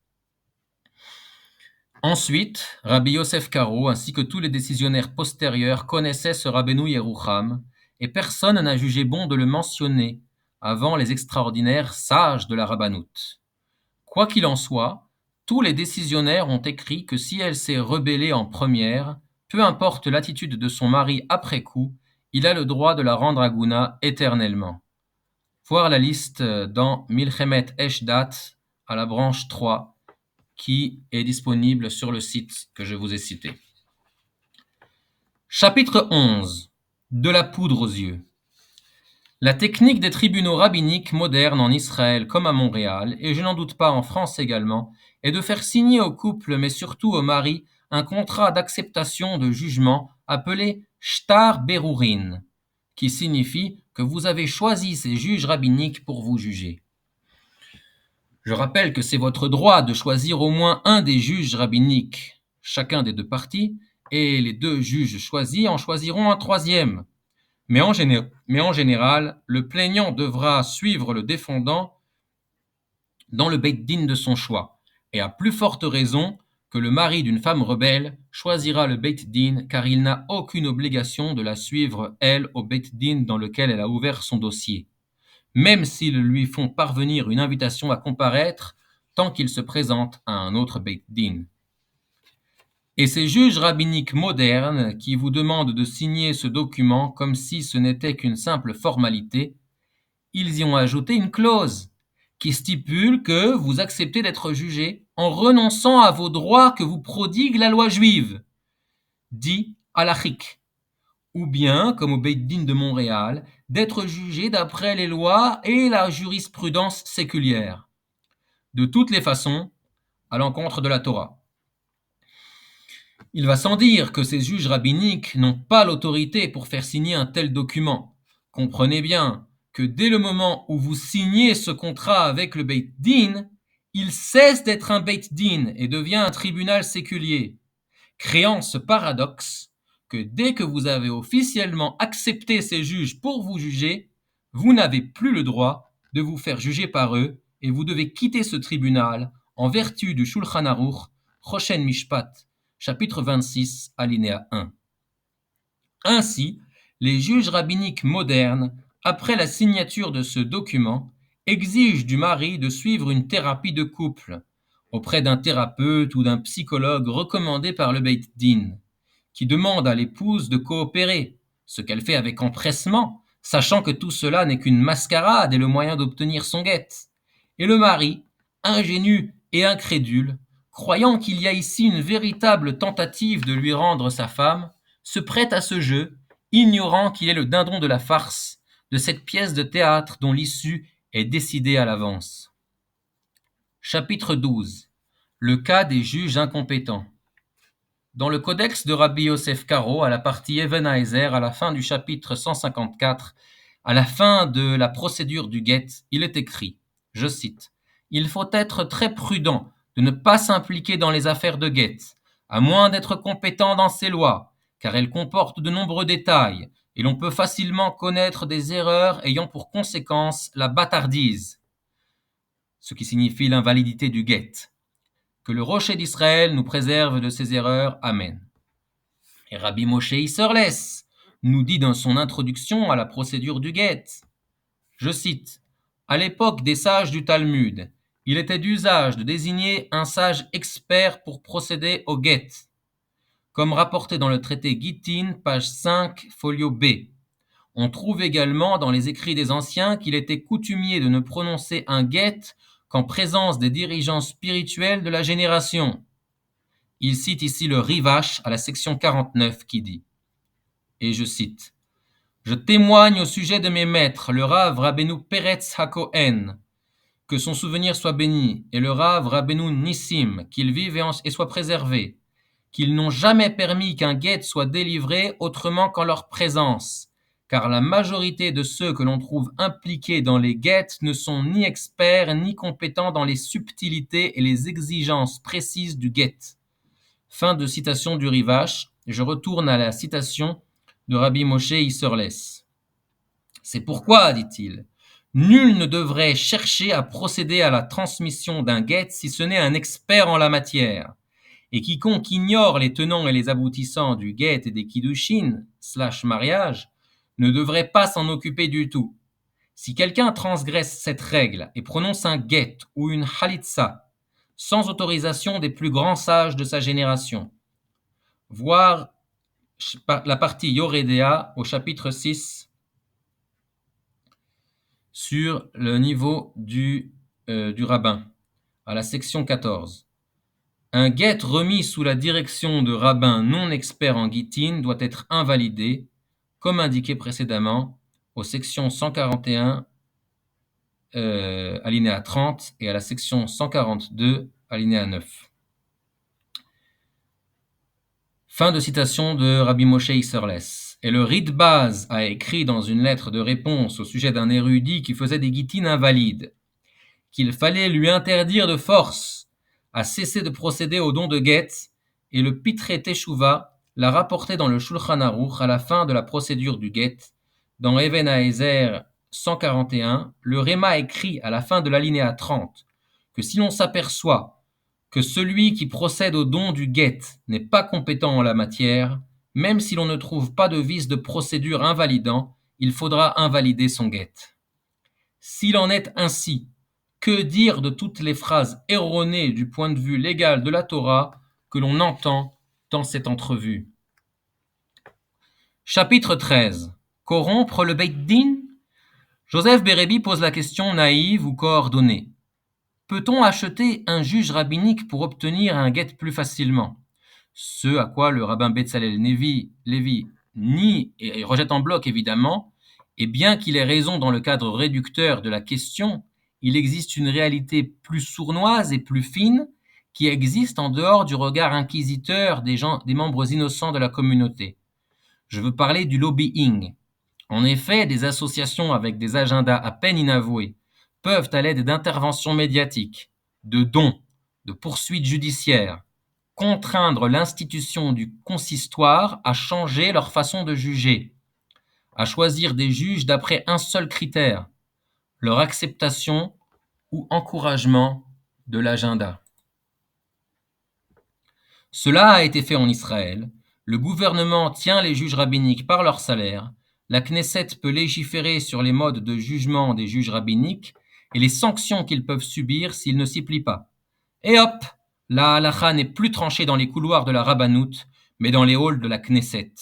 Ensuite, Rabbi Yosef Karo ainsi que tous les décisionnaires postérieurs connaissaient ce Rabbeinu Yerucham, et personne n'a jugé bon de le mentionner avant les extraordinaires sages de la rabbanoute. Quoi qu'il en soit, tous les décisionnaires ont écrit que si elle s'est rebellée en première, peu importe l'attitude de son mari après coup, il a le droit de la rendre agouna éternellement. Voir la liste dans Milchemet Eshdat à la branche 3, qui est disponible sur le site que je vous ai cité. Chapitre 11. De la poudre aux yeux. La technique des tribunaux rabbiniques modernes en Israël comme à Montréal, et je n'en doute pas en France également, est de faire signer au couple, mais surtout au mari, un contrat d'acceptation de jugement appelé Shtar Berurin, qui signifie que vous avez choisi ces juges rabbiniques pour vous juger. Je rappelle que c'est votre droit de choisir au moins un des juges rabbiniques, chacun des deux parties, et les deux juges choisis en choisiront un troisième. Mais en général, le plaignant devra suivre le défendant dans le Beit Din de son choix, et à plus forte raison que le mari d'une femme rebelle choisira le Beit Din car il n'a aucune obligation de la suivre, elle, au Beit Din dans lequel elle a ouvert son dossier, même s'ils lui font parvenir une invitation à comparaître tant qu'il se présente à un autre Beit Din. Et ces juges rabbiniques modernes qui vous demandent de signer ce document comme si ce n'était qu'une simple formalité, ils y ont ajouté une clause qui stipule que vous acceptez d'être jugé en renonçant à vos droits que vous prodigue la loi juive, dit halachik, ou bien, comme au Beit Din de Montréal, d'être jugé d'après les lois et la jurisprudence séculière. De toutes les façons, à l'encontre de la Torah. Il va sans dire que ces juges rabbiniques n'ont pas l'autorité pour faire signer un tel document. Comprenez bien que dès le moment où vous signez ce contrat avec le Beit Din, il cesse d'être un Beit Din et devient un tribunal séculier, créant ce paradoxe que dès que vous avez officiellement accepté ces juges pour vous juger, vous n'avez plus le droit de vous faire juger par eux et vous devez quitter ce tribunal en vertu du Shulchan Aruch, Choshen Mishpat, chapitre 26, alinéa 1. Ainsi, les juges rabbiniques modernes, après la signature de ce document, exigent du mari de suivre une thérapie de couple auprès d'un thérapeute ou d'un psychologue recommandé par le Beit Din, qui demande à l'épouse de coopérer, ce qu'elle fait avec empressement, sachant que tout cela n'est qu'une mascarade et le moyen d'obtenir son guet. Et le mari, ingénu et incrédule, croyant qu'il y a ici une véritable tentative de lui rendre sa femme, se prête à ce jeu, ignorant qu'il est le dindon de la farce, de cette pièce de théâtre dont l'issue est décidée à l'avance. Chapitre 12. Le cas des juges incompétents. Dans le codex de Rabbi Yosef Karo, à la partie Even Haezer, à la fin du chapitre 154, à la fin de la procédure du guet, il est écrit, je cite, « Il faut être très prudent de ne pas s'impliquer dans les affaires de guet, à moins d'être compétent dans ces lois, car elles comportent de nombreux détails, et l'on peut facilement connaître des erreurs ayant pour conséquence la bâtardise, ce qui signifie l'invalidité du guet. Que le rocher d'Israël nous préserve de ces erreurs. Amen. » Et Rabbi Moshe Isserles nous dit dans son introduction à la procédure du guet, je cite, « À l'époque des sages du Talmud, il était d'usage de désigner un sage expert pour procéder au guet, comme rapporté dans le traité Gittin, page 5, folio B. On trouve également dans les écrits des anciens qu'il était coutumier de ne prononcer un guet qu'en présence des dirigeants spirituels de la génération. » Il cite ici le Rivash à la section 49 qui dit, et je cite, « Je témoigne au sujet de mes maîtres, le Rav Rabbeinu Peretz HaKohen, que son souvenir soit béni, et le Rav Rabbeinu Nissim, qu'il vive et soit préservé, qu'ils n'ont jamais permis qu'un guet soit délivré autrement qu'en leur présence, car la majorité de ceux que l'on trouve impliqués dans les guets ne sont ni experts ni compétents dans les subtilités et les exigences précises du guet. » Fin de citation du Rivash. Je retourne à la citation de Rabbi Moshe Isserles. C'est pourquoi, dit-il, nul ne devrait chercher à procéder à la transmission d'un guet si ce n'est un expert en la matière. Et quiconque ignore les tenants et les aboutissants du guet et des kiddushin / mariage ne devrait pas s'en occuper du tout. Si quelqu'un transgresse cette règle et prononce un guet ou une halitza sans autorisation des plus grands sages de sa génération, voir la partie Yoredea au chapitre 6 sur le niveau du rabbin, à la section 14. Un guet remis sous la direction de rabbins non experts en guittin doit être invalidé, comme indiqué précédemment, aux sections 141, alinéa 30, et à la section 142, alinéa 9. Fin de citation de Rabbi Moshe Isserles. Et le Ritbaz a écrit dans une lettre de réponse au sujet d'un érudit qui faisait des guitines invalides qu'il fallait lui interdire de force à cesser de procéder au don de guet, et le Pitré Teshuva l'a rapporté dans le Shulchan Aruch à la fin de la procédure du guet. Dans Even Haezer 141, le Réma écrit à la fin de l'alinéa 30 que si l'on s'aperçoit que celui qui procède au don du guet n'est pas compétent en la matière, même si l'on ne trouve pas de vice de procédure invalidant, il faudra invalider son guet. S'il en est ainsi, que dire de toutes les phrases erronées du point de vue légal de la Torah que l'on entend dans cette entrevue? Chapitre 13. Corrompre le Beit Din? Joseph Bérébi pose la question naïve ou coordonnée. Peut-on acheter un juge rabbinique pour obtenir un guet plus facilement? Ce à quoi le rabbin Betzalel Lévi nie et rejette en bloc évidemment, et bien qu'il ait raison dans le cadre réducteur de la question, il existe une réalité plus sournoise et plus fine qui existe en dehors du regard inquisiteur des membres innocents de la communauté. Je veux parler du lobbying. En effet, des associations avec des agendas à peine inavoués peuvent, à l'aide d'interventions médiatiques, de dons, de poursuites judiciaires, contraindre l'institution du consistoire à changer leur façon de juger, à choisir des juges d'après un seul critère, leur acceptation ou encouragement de l'agenda. Cela a été fait en Israël. Le gouvernement tient les juges rabbiniques par leur salaire. La Knesset peut légiférer sur les modes de jugement des juges rabbiniques et les sanctions qu'ils peuvent subir s'ils ne s'y plient pas. Et hop, la halacha n'est plus tranchée dans les couloirs de la rabbanout, mais dans les halls de la Knesset.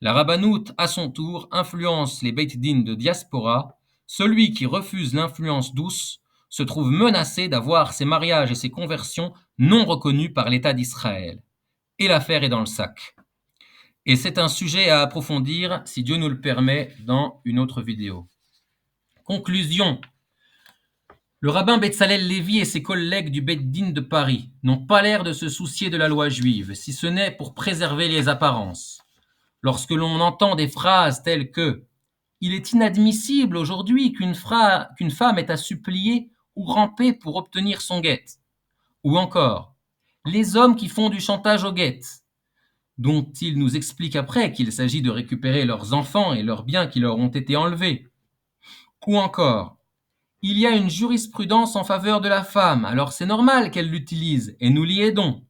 La rabbanout, à son tour, influence les Beit Din de diaspora. Celui qui refuse l'influence douce se trouve menacé d'avoir ses mariages et ses conversions non reconnus par l'État d'Israël. Et l'affaire est dans le sac. Et c'est un sujet à approfondir, si Dieu nous le permet, dans une autre vidéo. Conclusion. Le rabbin Betzalel Lévi et ses collègues du Beit Din de Paris n'ont pas l'air de se soucier de la loi juive, si ce n'est pour préserver les apparences. Lorsque l'on entend des phrases telles que « Il est inadmissible aujourd'hui qu'une femme ait à supplier ou ramper pour obtenir son guet » ou encore « Les hommes qui font du chantage au guet » dont il nous explique après qu'il s'agit de récupérer leurs enfants et leurs biens qui leur ont été enlevés. Ou encore, il y a une jurisprudence en faveur de la femme, alors c'est normal qu'elle l'utilise, et nous l'y aidons.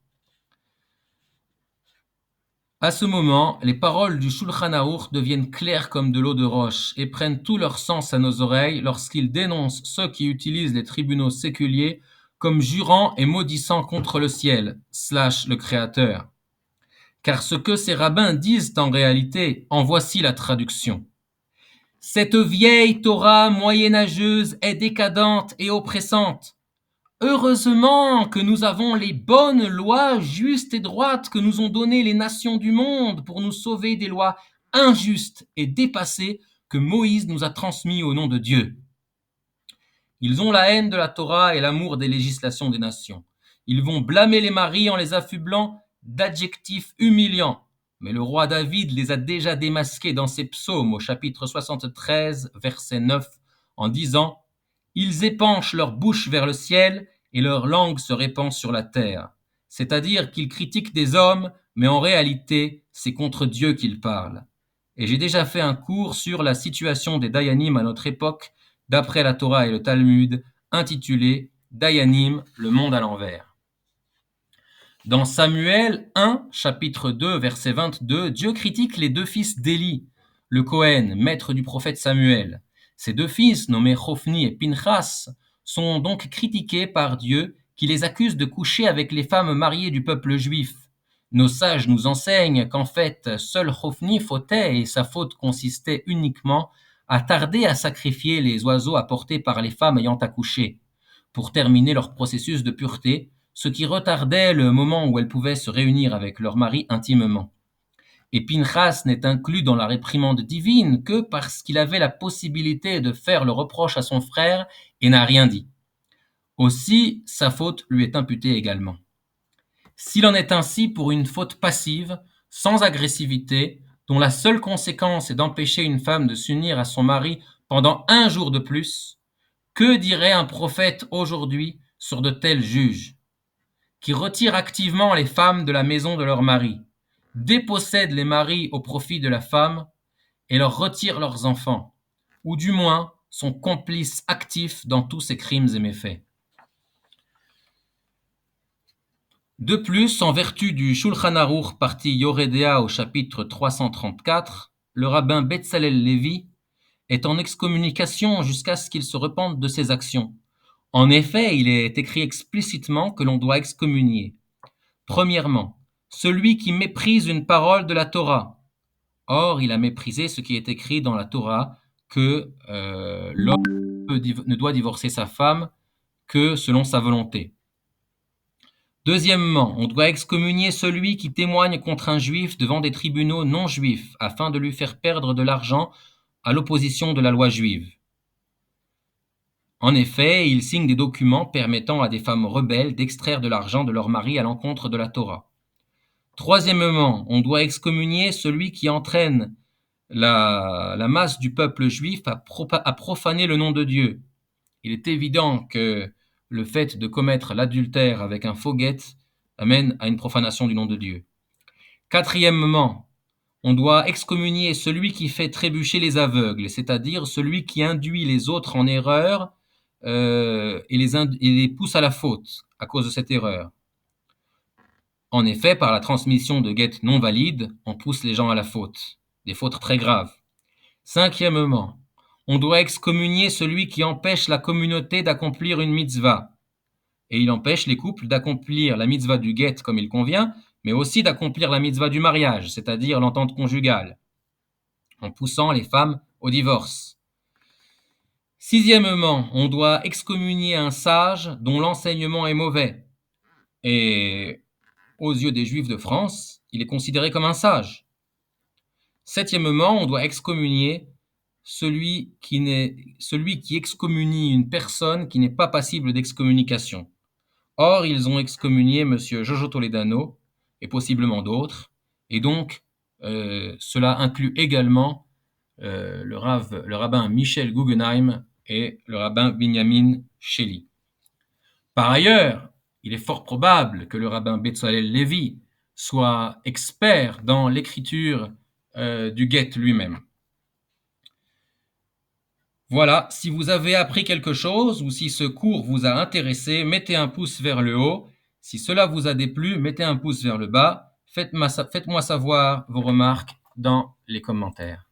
À ce moment, les paroles du Shulchan Aruch deviennent claires comme de l'eau de roche et prennent tout leur sens à nos oreilles lorsqu'ils dénoncent ceux qui utilisent les tribunaux séculiers comme jurant et maudissant contre le ciel, / le Créateur. Car ce que ces rabbins disent en réalité, en voici la traduction. Cette vieille Torah moyenâgeuse est décadente et oppressante. Heureusement que nous avons les bonnes lois justes et droites que nous ont données les nations du monde pour nous sauver des lois injustes et dépassées que Moïse nous a transmises au nom de Dieu. Ils ont la haine de la Torah et l'amour des législations des nations. Ils vont blâmer les maris en les affublant d'adjectifs humiliants. Mais le roi David les a déjà démasqués dans ses psaumes au chapitre 73, verset 9, en disant « Ils épanchent leur bouche vers le ciel et leur langue se répand sur la terre. » C'est-à-dire qu'ils critiquent des hommes, mais en réalité, c'est contre Dieu qu'ils parlent. et j'ai déjà fait un cours sur la situation des Dayanim à notre époque, d'après la Torah et le Talmud, intitulé Dayanim, le monde à l'envers. Dans Samuel 1, chapitre 2, verset 22, Dieu critique les deux fils d'Éli, le Cohen, maître du prophète Samuel. Ces deux fils, nommés Hophni et Pinchas, sont donc critiqués par Dieu qui les accuse de coucher avec les femmes mariées du peuple juif. Nos sages nous enseignent qu'en fait, seul Hophni fautait et sa faute consistait uniquement à tarder à sacrifier les oiseaux apportés par les femmes ayant accouché pour terminer leur processus de pureté, ce qui retardait le moment où elles pouvaient se réunir avec leur mari intimement. Et Pinchas n'est inclus dans la réprimande divine que parce qu'il avait la possibilité de faire le reproche à son frère et n'a rien dit. Aussi, sa faute lui est imputée également. S'il en est ainsi pour une faute passive, sans agressivité, dont la seule conséquence est d'empêcher une femme de s'unir à son mari pendant un jour de plus, que dirait un prophète aujourd'hui sur de tels juges, qui retirent activement les femmes de la maison de leur mari, dépossèdent les maris au profit de la femme et leur retirent leurs enfants, ou du moins sont complices actifs dans tous ces crimes et méfaits. De plus, en vertu du Shulchan Aruch partie Yoredea au chapitre 334, le rabbin Betzalel Lévi est en excommunication jusqu'à ce qu'il se repente de ses actions. En effet, il est écrit explicitement que l'on doit excommunier. Premièrement, celui qui méprise une parole de la Torah. Or, il a méprisé ce qui est écrit dans la Torah, que l'homme ne doit divorcer sa femme que selon sa volonté. Deuxièmement, on doit excommunier celui qui témoigne contre un juif devant des tribunaux non juifs, afin de lui faire perdre de l'argent à l'opposition de la loi juive. En effet, il signe des documents permettant à des femmes rebelles d'extraire de l'argent de leur mari à l'encontre de la Torah. Troisièmement, on doit excommunier celui qui entraîne la masse du peuple juif à profaner le nom de Dieu. Il est évident que le fait de commettre l'adultère avec un faux guet amène à une profanation du nom de Dieu. Quatrièmement, on doit excommunier celui qui fait trébucher les aveugles, c'est-à-dire celui qui induit les autres en erreur et les pousse à la faute à cause de cette erreur. En effet, par la transmission de guettes non valides, on pousse les gens à la faute, des fautes très graves. Cinquièmement, on doit excommunier celui qui empêche la communauté d'accomplir une mitzvah. Et il empêche les couples d'accomplir la mitzvah du guet comme il convient, mais aussi d'accomplir la mitzvah du mariage, c'est-à-dire l'entente conjugale, en poussant les femmes au divorce. Sixièmement, on doit excommunier un sage dont l'enseignement est mauvais. Et aux yeux des Juifs de France, il est considéré comme un sage. Septièmement, on doit excommunier celui qui excommunie une personne qui n'est pas passible d'excommunication. Or, ils ont excommunié M. Jojo Toledano, et possiblement d'autres, et donc cela inclut également le rabbin Michel Guggenheim et le rabbin Binyamin Sheli. Par ailleurs, il est fort probable que le rabbin Betzalel Lévi soit expert dans l'écriture du guet lui-même. Voilà, si vous avez appris quelque chose ou si ce cours vous a intéressé, mettez un pouce vers le haut. Si cela vous a déplu, mettez un pouce vers le bas. Faites-moi savoir vos remarques dans les commentaires.